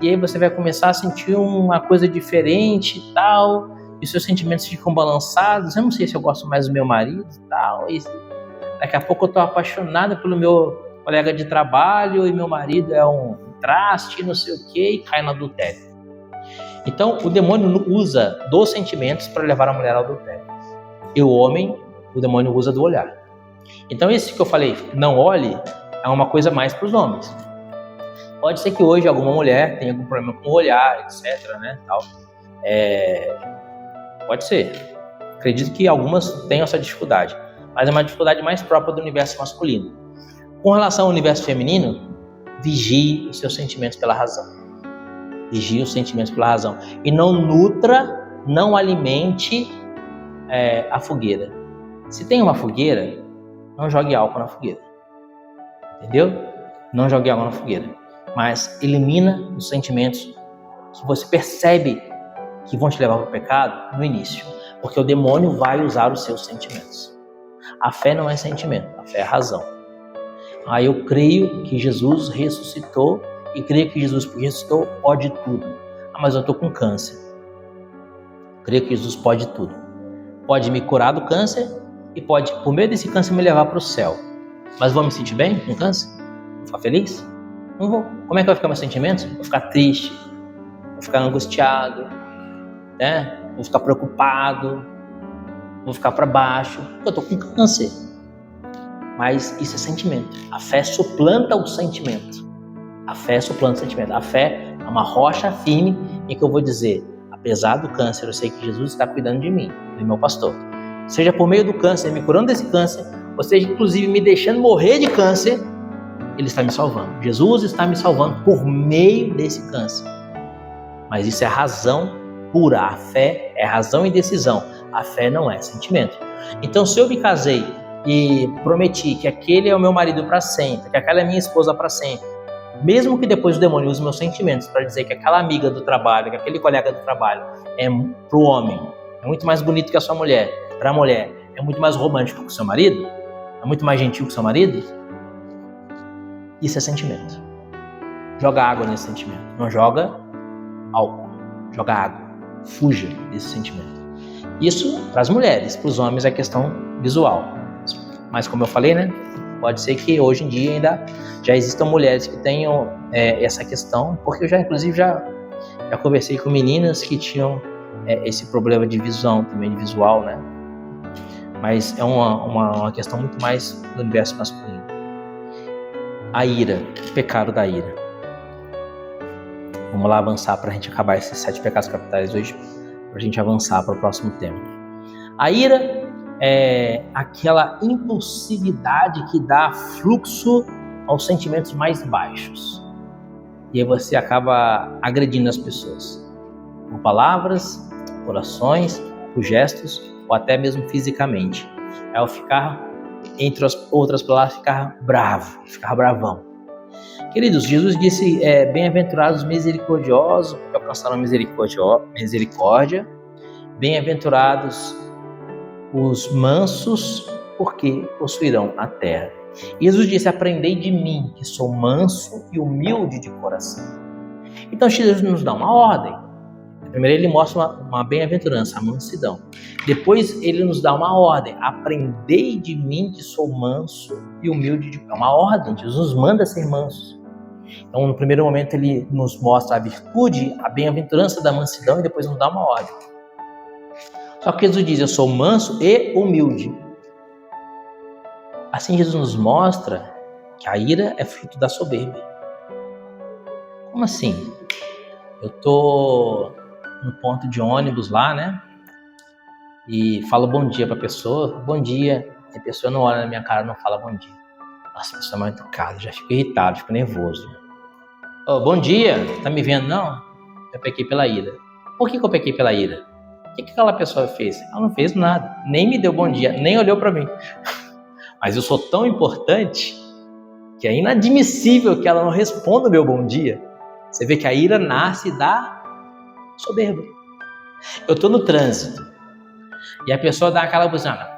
e aí você vai começar a sentir uma coisa diferente e tal, e seus sentimentos ficam balançados. Eu não sei se eu gosto mais do meu marido e tal, e daqui a pouco eu estou apaixonada pelo meu colega de trabalho e meu marido é um traste, não sei o que, e cai no adultério. Então o demônio usa dos sentimentos para levar a mulher ao adultério, e o homem, o demônio usa do olhar. Então esse que eu falei, não olhe, é uma coisa mais para os homens. Pode ser que hoje alguma mulher tenha algum problema com o olhar, etc, né, tal. Pode ser. Acredito que algumas tenham essa dificuldade, mas é uma dificuldade mais própria do universo masculino. Com relação ao universo feminino, vigie os seus sentimentos pela razão. Vigie os sentimentos pela razão. E não nutra, não alimente a fogueira. Se tem uma fogueira, não jogue álcool na fogueira. Entendeu? Não jogue álcool na fogueira. Mas elimina os sentimentos que você percebe que vão te levar para o pecado no início. Porque o demônio vai usar os seus sentimentos. A fé não é sentimento, a fé é razão. Eu creio que Jesus ressuscitou e creio que Jesus ressuscitou pode tudo. Mas eu estou com câncer. Creio que Jesus pode tudo. Pode me curar do câncer e pode, por meio desse câncer, me levar para o céu. Mas vou me sentir bem com câncer? Vou ficar feliz? Não vou. Como é que vai ficar meus sentimentos? Vou ficar triste, vou ficar angustiado, né? Vou ficar preocupado, vou ficar para baixo, porque eu estou com câncer. Mas isso é sentimento. A fé suplanta o sentimento. A fé suplanta o sentimento. A fé é uma rocha firme em que eu vou dizer, apesar do câncer, eu sei que Jesus está cuidando de mim, ele é meu pastor. Seja por meio do câncer, me curando desse câncer, ou seja, inclusive me deixando morrer de câncer, ele está me salvando. Jesus está me salvando por meio desse câncer. Mas isso é razão pura. A fé é razão e decisão. A fé não é sentimento. Então, se eu me casei e prometi que aquele é o meu marido para sempre, que aquela é minha esposa para sempre, mesmo que depois o demônio use meus sentimentos para dizer que aquela amiga do trabalho, que aquele colega do trabalho é para o homem, é muito mais bonito que a sua mulher, para a mulher é muito mais romântico que o seu marido, é muito mais gentil que o seu marido, isso é sentimento. Joga água nesse sentimento. Não joga álcool, joga água. Fuja desse sentimento. Isso para as mulheres, para os homens é questão visual. Mas como eu falei, né? Pode ser que hoje em dia ainda já existam mulheres que tenham essa questão, porque eu já conversei com meninas que tinham esse problema de visão, também de visual, né? Mas é uma questão muito mais do universo masculino. A ira, o pecado da ira. Vamos lá avançar para a gente acabar esses 7 pecados capitais hoje, para a gente avançar para o próximo tema. A ira é aquela impulsividade que dá fluxo aos sentimentos mais baixos. E aí você acaba agredindo as pessoas. Por palavras, por ações, por gestos, ou até mesmo fisicamente. Ao ficar, entre as outras palavras, ficar bravo, ficar bravão. Queridos, Jesus disse, bem-aventurados os misericordiosos, que alcançaram misericórdia. Bem-aventurados os mansos, porque possuirão a terra. Jesus disse, aprendei de mim, que sou manso e humilde de coração. Então Jesus nos dá uma ordem. Primeiro ele mostra uma bem-aventurança, a mansidão. Depois ele nos dá uma ordem. Aprendei de mim que sou manso e humilde de coração. É uma ordem, Jesus nos manda ser mansos. Então no primeiro momento ele nos mostra a virtude, a bem-aventurança da mansidão e depois nos dá uma ordem. Só que Jesus diz, eu sou manso e humilde. Assim Jesus nos mostra que a ira é fruto da soberba. Como assim? Eu tô no ponto de ônibus lá, né? E falo bom dia pra pessoa, bom dia. E a pessoa não olha na minha cara, não fala bom dia. Nossa, a pessoa é mal educada, já fico irritado, fico nervoso. Oh, bom dia, tá me vendo não? Eu pequei pela ira. Por que eu pequei pela ira? O que aquela pessoa fez? Ela não fez nada, nem me deu bom dia, nem olhou pra mim. Mas eu sou tão importante que é inadmissível que ela não responda o meu bom dia. Você vê que a ira nasce da soberba. Eu tô no trânsito e a pessoa dá aquela buzinada,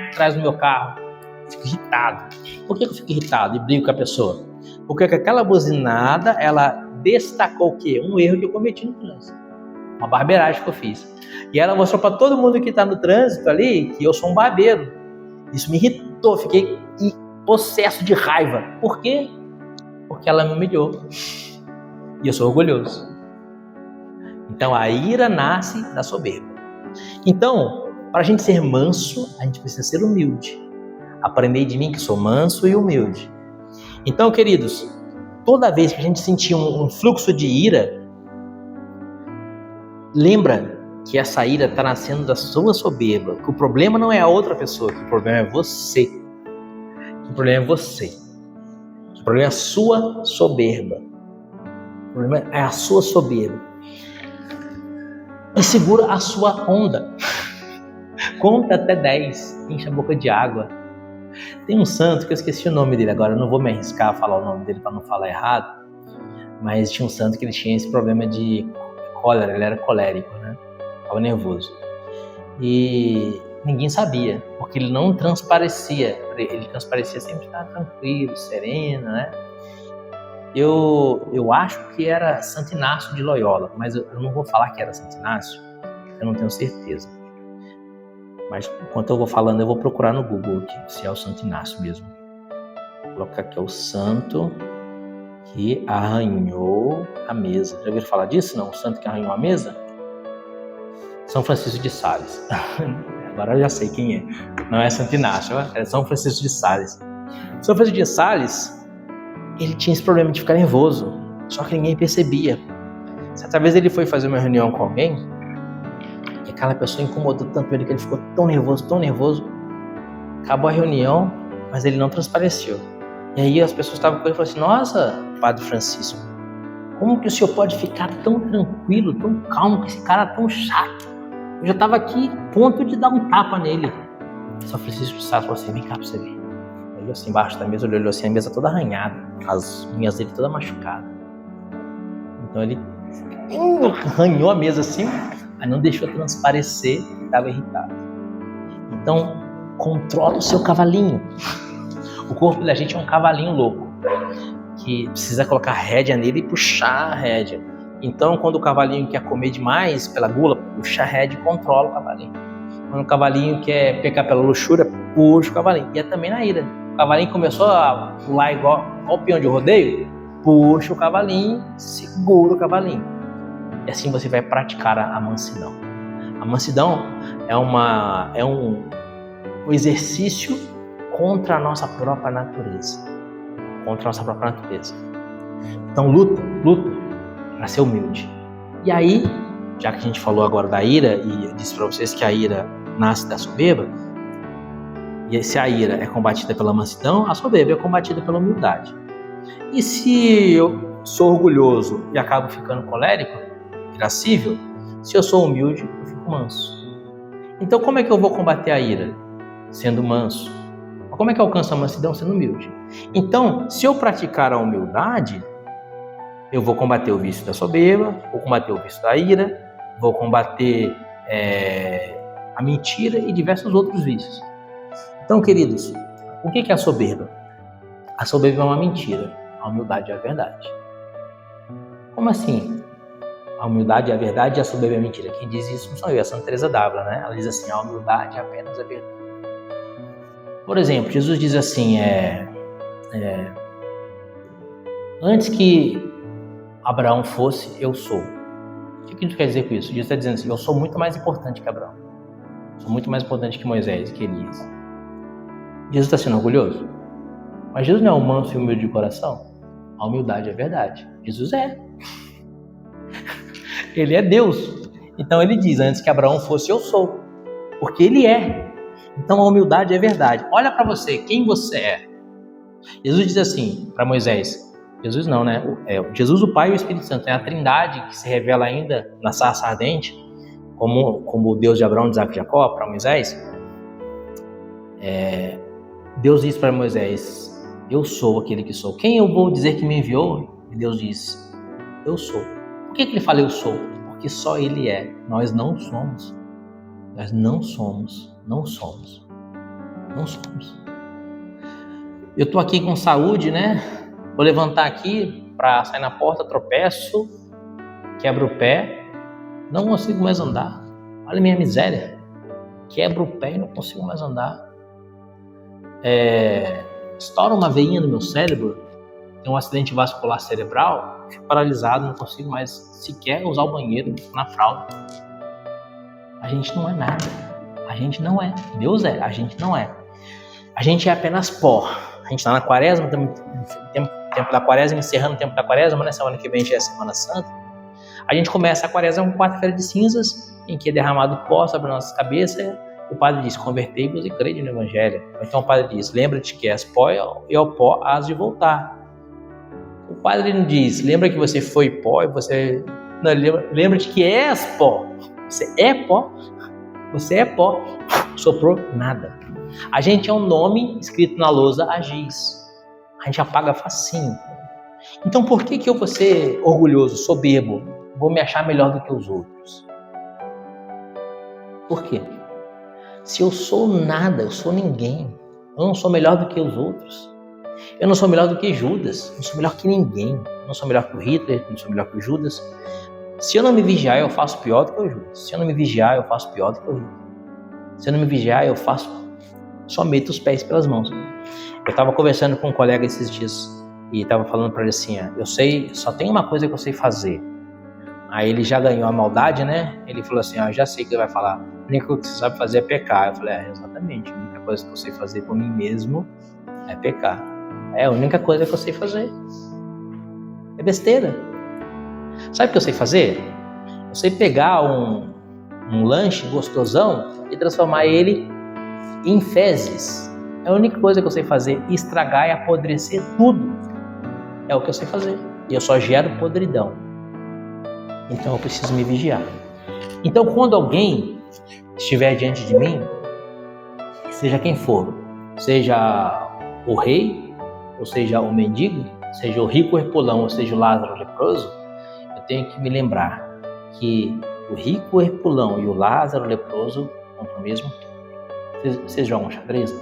atrás do meu carro. Fico irritado. Por que eu fico irritado e brigo com a pessoa? Porque com aquela buzinada, ela destacou o quê? Um erro que eu cometi no trânsito. Uma barbeiragem que eu fiz. E ela mostrou para todo mundo que está no trânsito ali que eu sou um barbeiro. Isso me irritou, fiquei possesso de raiva. Por quê? Porque ela me humilhou. E eu sou orgulhoso. Então a ira nasce da soberba. Então, para a gente ser manso, a gente precisa ser humilde. Aprendei de mim que sou manso e humilde. Então, queridos, toda vez que a gente sentir um fluxo de ira, lembra que essa ira está nascendo da sua soberba, que o problema não é a outra pessoa, que o problema é você. Que o problema é você. Que o problema é a sua soberba. O problema é a sua soberba. E segura a sua onda. Conta até 10, enche a boca de água. Tem um santo que eu esqueci o nome dele agora, eu não vou me arriscar a falar o nome dele para não falar errado, mas tinha um santo que ele tinha esse problema de cólera, ele era colérico, né? Estava nervoso. E ninguém sabia, porque ele não transparecia, ele transparecia sempre estar tranquilo, sereno, né? Eu acho que era Santo Inácio de Loyola, mas eu não vou falar que era Santo Inácio, eu não tenho certeza. Mas enquanto eu vou falando, eu vou procurar no Google aqui, se é o Santo Inácio mesmo. Vou colocar aqui o santo que arranhou a mesa. Já ouviram falar disso? Não? O santo que arranhou a mesa? São Francisco de Sales. Agora eu já sei quem é. Não é Santo Inácio, é São Francisco de Sales. São Francisco de Sales, ele tinha esse problema de ficar nervoso, só que ninguém percebia. Certa vez ele foi fazer uma reunião com alguém, e aquela pessoa incomodou tanto ele que ele ficou tão nervoso. Acabou a reunião, mas ele não transpareceu. E aí as pessoas estavam com ele e falaram assim: nossa, Padre Francisco, como que o senhor pode ficar tão tranquilo, tão calmo, com esse cara tão chato? Eu já estava aqui, ponto de dar um tapa nele. São Francisco de Sales falou assim: vem cá pra você ver. Olhou assim embaixo da mesa, olhou assim, a mesa toda arranhada, as unhas dele toda machucadas. Então ele arranhou a mesa assim, mas não deixou transparecer que estava irritado. Então, controla o seu cavalinho. O corpo da gente é um cavalinho louco, que precisa colocar rédea nele e puxar a rédea. Então, quando o cavalinho quer comer demais pela gula, puxa a rédea e controla o cavalinho. Quando o cavalinho quer pecar pela luxúria, puxa o cavalinho. E é também na ira. O cavalinho começou a pular igual o peão de rodeio, puxa o cavalinho, segura o cavalinho. E assim você vai praticar a mansidão. A mansidão é um exercício contra a nossa própria natureza. Contra a nossa própria natureza. Então luta para ser humilde. E aí, já que a gente falou agora da ira, e eu disse para vocês que a ira nasce da soberba, e se a ira é combatida pela mansidão, a soberba é combatida pela humildade. E se eu sou orgulhoso e acabo ficando colérico, irascível, se eu sou humilde, eu fico manso. Então como é que eu vou combater a ira? Sendo manso. Como é que eu alcanço a mansidão? Sendo humilde. Então, se eu praticar a humildade, eu vou combater o vício da soberba, vou combater o vício da ira, vou combater a mentira e diversos outros vícios. Então, queridos, o que é a soberba? A soberba é uma mentira, a humildade é a verdade. Como assim? A humildade é a verdade e a soberba é a mentira. Quem diz isso não sou eu, é a Santa Teresa d'Ávila, né? Ela diz assim: a humildade é apenas a verdade. Por exemplo, Jesus diz assim: antes que Abraão fosse, eu sou. O que isso quer dizer com isso? Jesus está dizendo assim: eu sou muito mais importante que Abraão. Sou muito mais importante que Moisés, que Elias. Jesus está sendo orgulhoso? Mas Jesus não é um manso e humilde de coração? A humildade é verdade. Jesus é. Ele é Deus. Então ele diz, antes que Abraão fosse, eu sou. Porque ele é. Então a humildade é verdade. Olha para você, quem você é. Jesus diz assim para Moisés, Jesus não, né? Jesus, o Pai e o Espírito Santo, é a trindade que se revela ainda na sarça ardente, como o Deus de Abraão, de Isaac e Jacó, para Moisés. Deus diz para Moisés, eu sou aquele que sou. Quem eu vou dizer que me enviou? E Deus diz, eu sou. Por que ele fala eu sou? Porque só ele é. Nós não somos. Nós não somos. Não somos. Não somos. Eu estou aqui com saúde, né? Vou levantar aqui para sair na porta, tropeço, quebro o pé, não consigo mais andar. Olha a minha miséria. Quebro o pé e não consigo mais andar. Estoura uma veinha no meu cérebro, tem um acidente vascular cerebral, fico paralisado, não consigo mais sequer usar o banheiro na fralda. A gente não é nada. A gente não é. Deus é, a gente não é. A gente é apenas pó. A gente está na quaresma, tempo da quaresma, encerrando o tempo da quaresma, né? Semana que vem já é Semana Santa. A gente começa a quaresma com quarta-feira de cinzas, em que é derramado pó sobre a nossa cabeça. O padre diz, convertei-vos e crede no Evangelho. Então o padre diz, lembra-te que és pó e ao pó hás de voltar. O padre não diz, lembra que você foi pó e você... Não, lembra-te que és pó. Você é pó. Você é pó. Soprou nada. A gente é um nome escrito na lousa a giz. A gente apaga facinho. Então por que eu vou ser orgulhoso, soberbo? Vou me achar melhor do que os outros? Por quê? Se eu sou nada, eu sou ninguém. Eu não sou melhor do que os outros. Eu não sou melhor do que Judas. Eu não sou melhor que ninguém. Eu não sou melhor que o Hitler, não sou melhor que o Judas. Se eu não me vigiar, eu faço pior do que o Judas. Se eu não me vigiar, eu faço pior do que o Hitler. Se eu não me vigiar, eu faço... Só meto os pés pelas mãos. Eu estava conversando com um colega esses dias e estava falando para ele assim, eu sei, só tem uma coisa que eu sei fazer. Aí ele já ganhou a maldade, né? Ele falou assim, eu já sei o que ele vai falar. A única coisa que você sabe fazer é pecar. Eu falei, exatamente. A única coisa que eu sei fazer por mim mesmo é pecar. É a única coisa que eu sei fazer. É besteira. Sabe o que eu sei fazer? Eu sei pegar um lanche gostosão e transformar ele em fezes. É a única coisa que eu sei fazer. Estragar e apodrecer tudo. É o que eu sei fazer. E eu só gero podridão. Então eu preciso me vigiar. Então quando alguém estiver diante de mim, seja quem for, seja o rei, ou seja o mendigo, seja o rico herpulão, ou seja o Lázaro leproso, eu tenho que me lembrar que o rico herpulão e o Lázaro leproso vão para o mesmo tempo. Vocês jogam xadrez?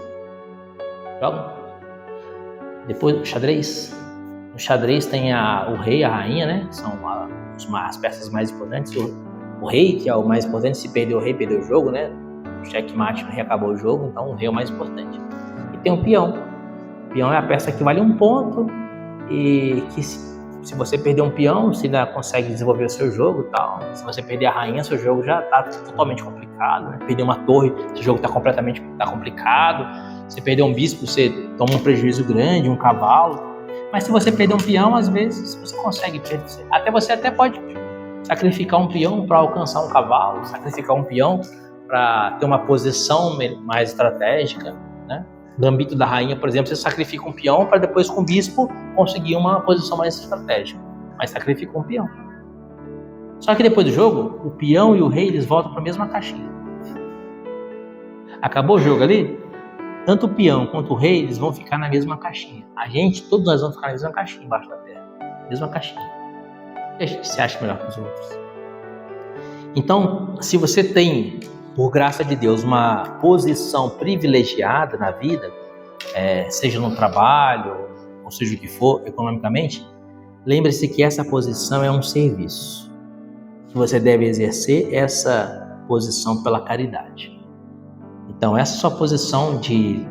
Jogam? Depois do xadrez? No xadrez tem o rei e a rainha, né? São as peças mais importantes. O rei, que é o mais importante, se perder o rei, perdeu o jogo, né? O checkmate, o rei acabou o jogo, então o rei é o mais importante. E tem o peão. O peão é a peça que vale um ponto e que se você perder um peão, você ainda consegue desenvolver o seu jogo e tal. Se você perder a rainha, seu jogo já está totalmente complicado, né? Perder uma torre, seu jogo está complicado. Se perder um bispo, você toma um prejuízo grande, um cavalo. Mas se você perder um peão, às vezes você consegue perder. Você até pode sacrificar um peão para alcançar um cavalo, sacrificar um peão para ter uma posição mais estratégica, né? Gambito da rainha, por exemplo, você sacrifica um peão para depois com o bispo conseguir uma posição mais estratégica. Mas sacrifica um peão. Só que depois do jogo, o peão e o rei, eles voltam para a mesma caixinha. Acabou o jogo ali? Tanto o peão quanto o rei, eles vão ficar na mesma caixinha. Todos nós vamos ficar na mesma caixinha embaixo da terra. Mesma caixinha. E a gente se acha melhor que os outros. Então, se você tem, por graça de Deus, uma posição privilegiada na vida, seja no trabalho, ou seja o que for, economicamente, lembre-se que essa posição é um serviço. Que você deve exercer essa posição pela caridade. Então, essa sua posição de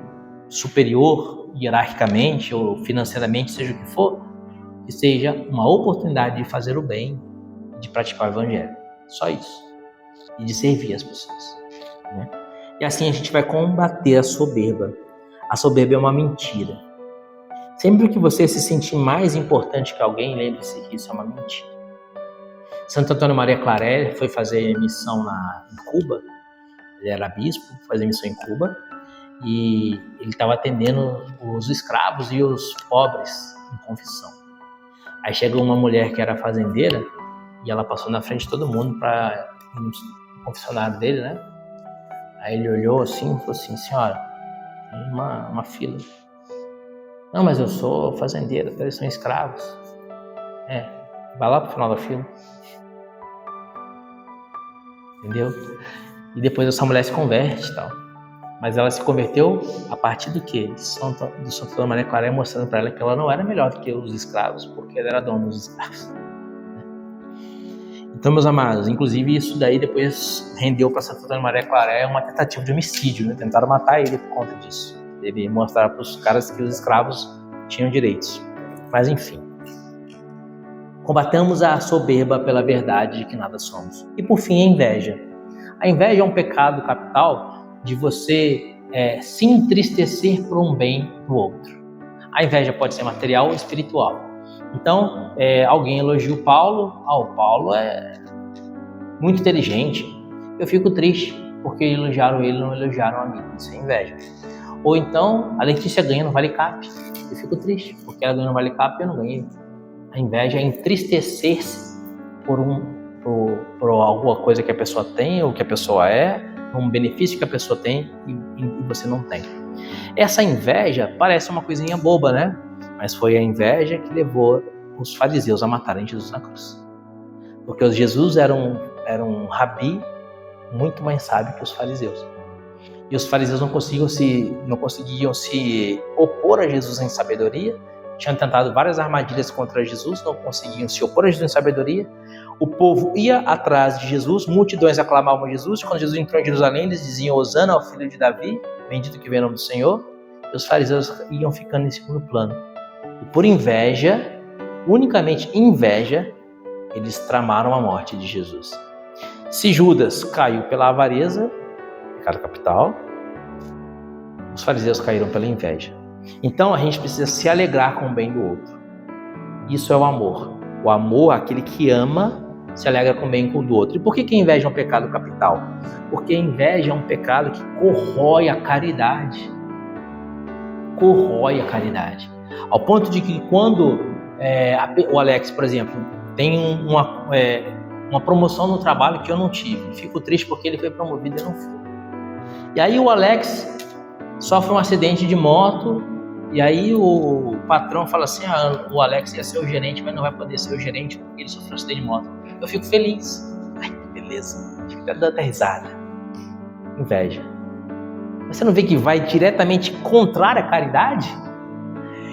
superior, hierarquicamente ou financeiramente, seja o que for, que seja uma oportunidade de fazer o bem, de praticar o Evangelho. Só isso. E de servir as pessoas. Né? E assim a gente vai combater a soberba. A soberba é uma mentira. Sempre que você se sentir mais importante que alguém, lembre-se que isso é uma mentira. Santo Antônio Maria Claret foi fazer missão em Cuba. Ele era bispo, fazia missão em Cuba. E ele estava atendendo os escravos e os pobres em confissão. Aí chegou uma mulher que era fazendeira e ela passou na frente de todo mundo para ir no confessionário dele, né? Aí ele olhou assim e falou assim: senhora, tem uma fila. Não, mas eu sou fazendeira, eles são escravos. Vai lá pro final da fila. Entendeu? E depois essa mulher se converte e tal. Mas ela se converteu a partir do quê? Do Santo Antônio Maria Claret mostrando para ela que ela não era melhor do que os escravos, porque ela era dona dos escravos. Então, meus amados, inclusive isso daí depois rendeu para Santo Antônio Maria Claret uma tentativa de homicídio, né? Tentaram matar ele por conta disso. Ele mostrar para os caras que os escravos tinham direitos. Mas enfim. Combatamos a soberba pela verdade de que nada somos. E por fim, a inveja. A inveja é um pecado capital de você se entristecer por um bem do outro. A inveja pode ser material ou espiritual. Então, alguém elogia o Paulo. O Paulo é muito inteligente. Eu fico triste porque elogiaram ele, não elogiaram a mim. Isso é inveja. Ou então, a Letícia ganha no Vale Cap. Eu fico triste porque ela ganhou no Vale Cap e eu não ganhei. A inveja é entristecer-se por alguma coisa que a pessoa tem ou que a pessoa é, um benefício que a pessoa tem e você não tem. Essa inveja parece uma coisinha boba, né? Mas foi a inveja que levou os fariseus a matarem Jesus na cruz. Porque os Jesus era um rabi muito mais sábio que os fariseus. E os fariseus não conseguiam se opor a Jesus em sabedoria. Tinham tentado várias armadilhas contra Jesus, não conseguiam se opor a Jesus em sabedoria. O povo ia atrás de Jesus, multidões aclamavam Jesus. Quando Jesus entrou em Jerusalém, eles diziam: Hosana ao filho de Davi, bendito que vem o nome do Senhor. E os fariseus iam ficando em segundo plano. E por inveja, unicamente inveja, eles tramaram a morte de Jesus. Se Judas caiu pela avareza, pecado capital, os fariseus caíram pela inveja. Então a gente precisa se alegrar com o bem do outro. Isso é o amor. O amor, aquele que ama, se alegra com o bem do outro. E por que a inveja é um pecado capital? Porque a inveja é um pecado que corrói a caridade. Corrói a caridade. Ao ponto de que quando o Alex, por exemplo, tem uma promoção no trabalho que eu não tive, fico triste porque ele foi promovido e eu não fui. E aí o Alex sofre um acidente de moto, e aí o patrão fala assim: o Alex ia ser o gerente, mas não vai poder ser o gerente porque ele sofreu um acidente de moto. Eu fico feliz. Ai, que beleza. Fico dando até risada. Inveja. Mas você não vê que vai diretamente contrário à caridade?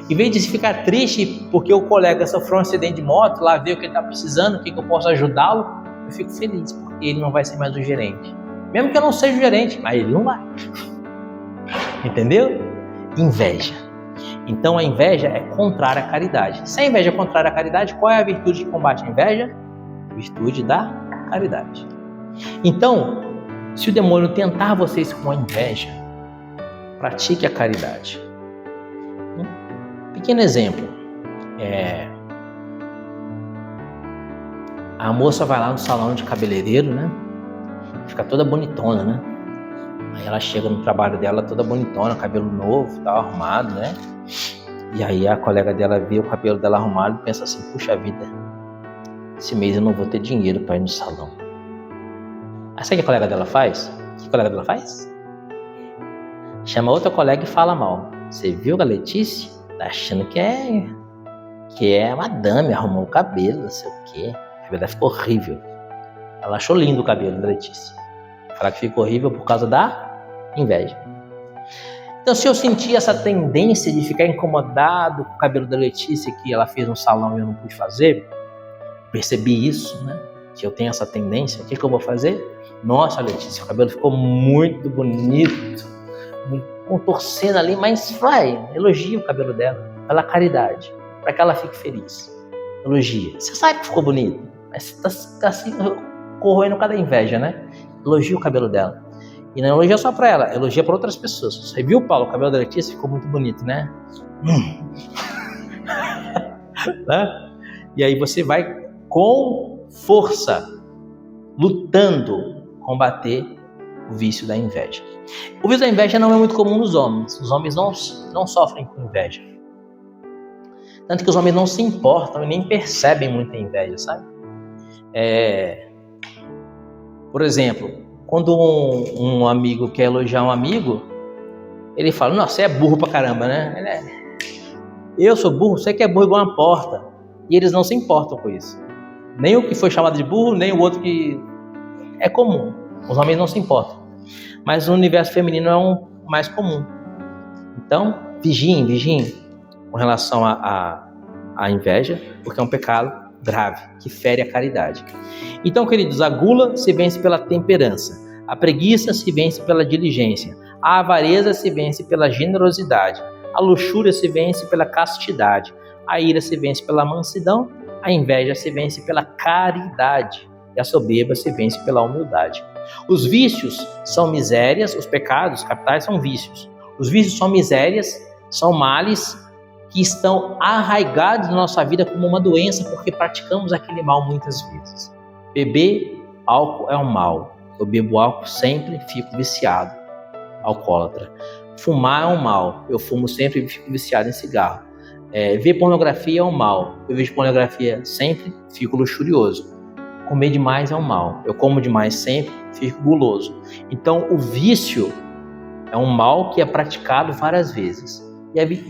Em vez de ficar triste porque o colega sofreu um acidente de moto, lá ver o que ele está precisando, o que eu posso ajudá-lo, eu fico feliz porque ele não vai ser mais o gerente. Mesmo que eu não seja o gerente, mas ele não vai. Entendeu? Inveja. Então a inveja é contrária à caridade. Se a inveja é contrária à caridade, qual é a virtude que combate a inveja? A virtude da caridade. Então, se o demônio tentar vocês com a inveja, pratique a caridade. Pequeno exemplo. A moça vai lá no salão de cabeleireiro, né? Fica toda bonitona, né? Aí ela chega no trabalho dela toda bonitona, cabelo novo, tal, arrumado, né? E aí a colega dela vê o cabelo dela arrumado e pensa assim: puxa vida, esse mês eu não vou ter dinheiro para ir no salão. Aí sabe o que a colega dela faz? O que a colega dela faz? Chama outra colega e fala mal. Você viu a Letícia? Tá achando que é madame, arrumou o cabelo, não sei o quê. A cabelo dela ficou horrível. Ela achou lindo o cabelo da Letícia. Falar que ficou horrível por causa da inveja. Então, se eu sentir essa tendência de ficar incomodado com o cabelo da Letícia, que ela fez no salão e eu não pude fazer, percebi isso, né? Que eu tenho essa tendência, o que eu vou fazer? Nossa, Letícia, o cabelo ficou muito bonito, contorcendo ali, mas vai, elogia o cabelo dela, pela caridade, para que ela fique feliz. Elogia. Você sabe que ficou bonito, mas você tá assim, corroendo por causa da inveja, né? Elogia o cabelo dela. E não elogia só pra ela, elogia pra outras pessoas. Você viu, Paulo, o cabelo da Letícia ficou muito bonito, né? Né? E aí você vai com força, lutando, combater o vício da inveja. O vício da inveja não é muito comum nos homens. Os homens não sofrem com inveja. Tanto que os homens não se importam e nem percebem muita inveja, sabe? Por exemplo, quando um amigo quer elogiar um amigo, ele fala, nossa, você é burro pra caramba, né? Eu sou burro, você que é burro igual uma porta. E eles não se importam com isso. Nem o que foi chamado de burro, nem o outro que é comum. Os homens não se importam. Mas no universo feminino é um mais comum. Então, vigiem com relação à inveja, porque é um pecado grave, que fere a caridade. Então, queridos, a gula se vence pela temperança, a preguiça se vence pela diligência, a avareza se vence pela generosidade, a luxúria se vence pela castidade, a ira se vence pela mansidão, a inveja se vence pela caridade e a soberba se vence pela humildade. Os vícios são misérias, os pecados capitais são vícios. Os vícios são misérias, são males que estão arraigados na nossa vida como uma doença porque praticamos aquele mal muitas vezes. Beber álcool é um mal. Eu bebo álcool sempre, fico viciado, alcoólatra. Fumar é um mal. Eu fumo sempre e fico viciado em cigarro. Ver pornografia é um mal. Eu vejo pornografia sempre, fico luxurioso. Comer demais é um mal. Eu como demais sempre, fico guloso. Então, o vício é um mal que é praticado várias vezes.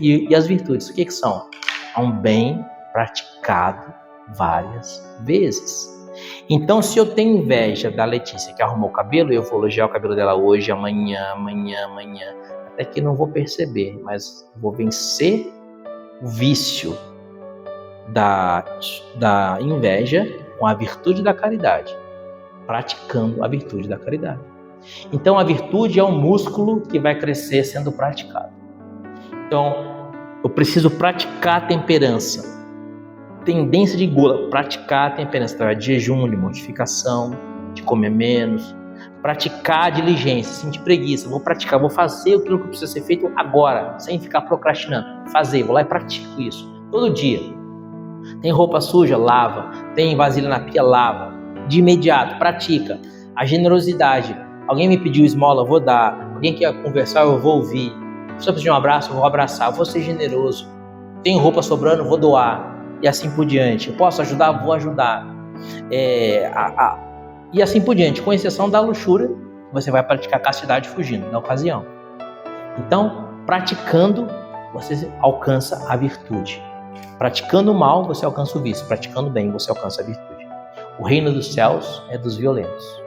E as virtudes, o que são? É um bem praticado várias vezes. Então, se eu tenho inveja da Letícia que arrumou o cabelo, eu vou elogiar o cabelo dela hoje, amanhã, até que não vou perceber, mas vou vencer o vício da inveja com a virtude da caridade, praticando a virtude da caridade. Então, a virtude é um músculo que vai crescer sendo praticado. Então, eu preciso praticar a temperança. Tendência de gula, praticar a temperança através de jejum, de mortificação, de comer menos. Praticar a diligência, sentir preguiça. Vou praticar, vou fazer aquilo que precisa ser feito agora, sem ficar procrastinando. Vou lá e pratico isso, todo dia. Tem roupa suja? Lava. Tem vasilha na pia? Lava. De imediato, pratica. A generosidade. Alguém me pediu esmola? Eu vou dar. Alguém quer conversar? Eu vou ouvir. Se eu pedir um abraço? Eu vou abraçar. Eu vou ser generoso. Tem roupa sobrando? Eu vou doar. E assim por diante. Eu posso ajudar? Vou ajudar. E assim por diante. Com exceção da luxúria, você vai praticar castidade fugindo da ocasião. Então, praticando, você alcança a virtude. Praticando o mal, você alcança o vício. Praticando o bem, você alcança a virtude. O reino dos céus é dos violentos.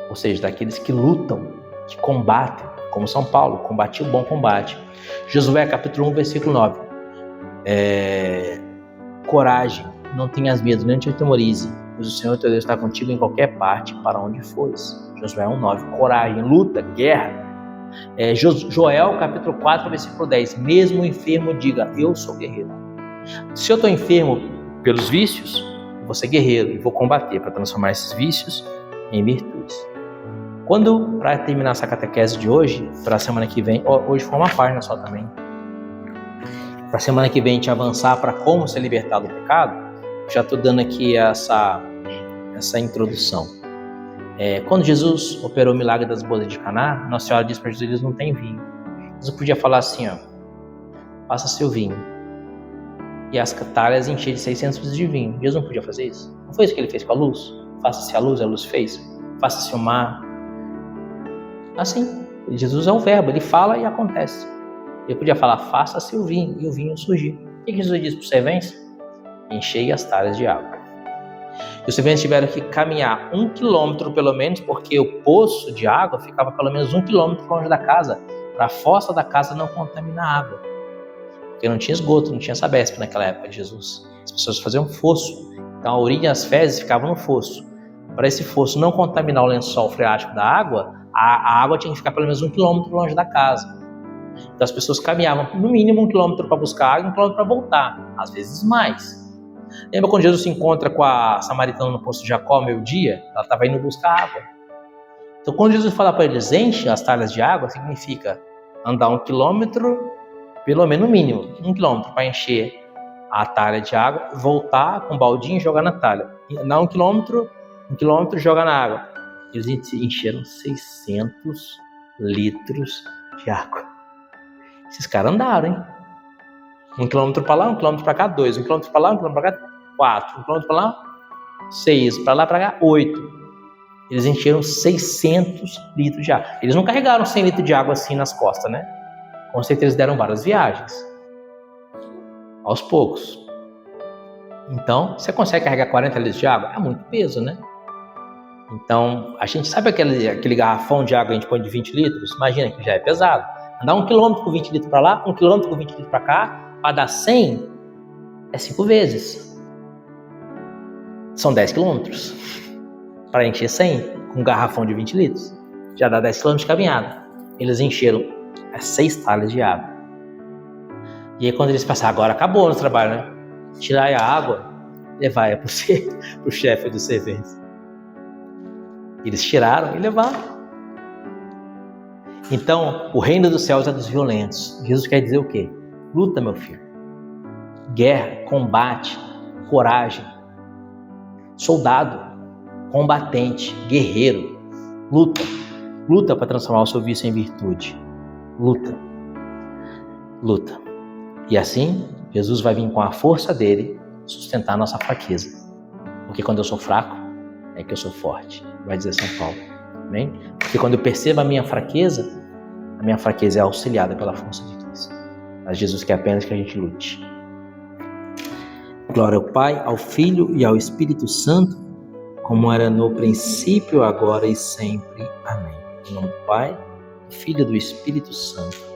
Ou seja, daqueles que lutam, que combatem, como São Paulo, combatiu o bom combate. Josué, capítulo 1, versículo 9. Coragem, não tenhas medo, nem te atemorize, pois o Senhor teu Deus está contigo em qualquer parte, para onde fores. Josué 1,9. Coragem, luta, guerra. Joel, capítulo 4, versículo 10. Mesmo o enfermo diga, eu sou guerreiro. Se eu estou enfermo pelos vícios, eu vou ser guerreiro e vou combater para transformar esses vícios em virtudes. Para terminar essa catequese de hoje, para a semana que vem, hoje foi uma página só também, para a semana que vem a gente avançar para como se libertar do pecado, já estou dando aqui essa introdução. Quando Jesus operou o milagre das bodas de Caná, Nossa Senhora disse para Jesus, eles não têm vinho. Jesus podia falar assim, faça seu vinho. E as talhas encher de 600 litros de vinho. Jesus não podia fazer isso? Não foi isso que ele fez com a luz? Faça-se a luz fez. Faça-se o mar. Assim, Jesus é o verbo, ele fala e acontece. Ele podia falar, faça-se o vinho, e o vinho surgir. O que Jesus disse para os serventes? Enchei as talhas de água. E os serventes tiveram que caminhar 1 quilômetro pelo menos, porque o poço de água ficava pelo menos 1 quilômetro longe da casa, para a fossa da casa não contaminar a água. Porque não tinha esgoto, não tinha Sabesp naquela época de Jesus. As pessoas faziam fosso. Então a urina e as fezes ficavam no fosso. Para esse fosso não contaminar o lençol freático da água, a água tinha que ficar pelo menos 1 quilômetro longe da casa. Então as pessoas caminhavam no mínimo 1 quilômetro para buscar água e 1 quilômetro para voltar. Às vezes mais. Lembra quando Jesus se encontra com a samaritana no poço de Jacó, meio-dia? Ela estava indo buscar água. Então quando Jesus fala para eles, enche as talhas de água, significa andar 1 quilômetro, pelo menos no mínimo, 1 quilômetro para encher a talha de água, voltar com o baldinho e jogar na talha. Dá 1 quilômetro, joga na água. Eles encheram 600 litros de água. Esses caras andaram, hein? 1 quilômetro para lá, 1 quilômetro para cá, 2. 1 quilômetro para lá, 1 quilômetro para cá, 4. 1 quilômetro para lá, 6. Para lá, para cá, 8. Eles encheram 600 litros de água. Eles não carregaram 100 litros de água assim nas costas, né? Com certeza eles deram várias viagens. Aos poucos. Então, você consegue carregar 40 litros de água? É muito peso, né? Então, a gente sabe aquele garrafão de água que a gente põe de 20 litros? Imagina que já é pesado. Andar 1 quilômetro com 20 litros para lá, 1 quilômetro com 20 litros para cá, para dar 100, é 5 vezes. São 10 quilômetros. Para encher 100 com um garrafão de 20 litros, já dá 10 quilômetros de caminhada. Eles encheram 6 talhas de água. E aí quando eles passaram, agora acabou o nosso trabalho, né? Tirar a água, levar para o chefe dos serventes. Eles tiraram e levaram. Então, o reino dos céus é dos violentos. Jesus quer dizer o quê? Luta, meu filho. Guerra, combate, coragem. Soldado, combatente, guerreiro. Luta. Luta para transformar o seu vício em virtude. Luta. Luta. E assim, Jesus vai vir com a força dele sustentar a nossa fraqueza. Porque quando eu sou fraco, é que eu sou forte. Vai dizer São Paulo. Amém? Porque quando eu percebo a minha fraqueza é auxiliada pela força de Cristo. Mas Jesus quer apenas que a gente lute. Glória ao Pai, ao Filho e ao Espírito Santo, como era no princípio, agora e sempre. Amém. Em nome do Pai, do Filho e do Espírito Santo.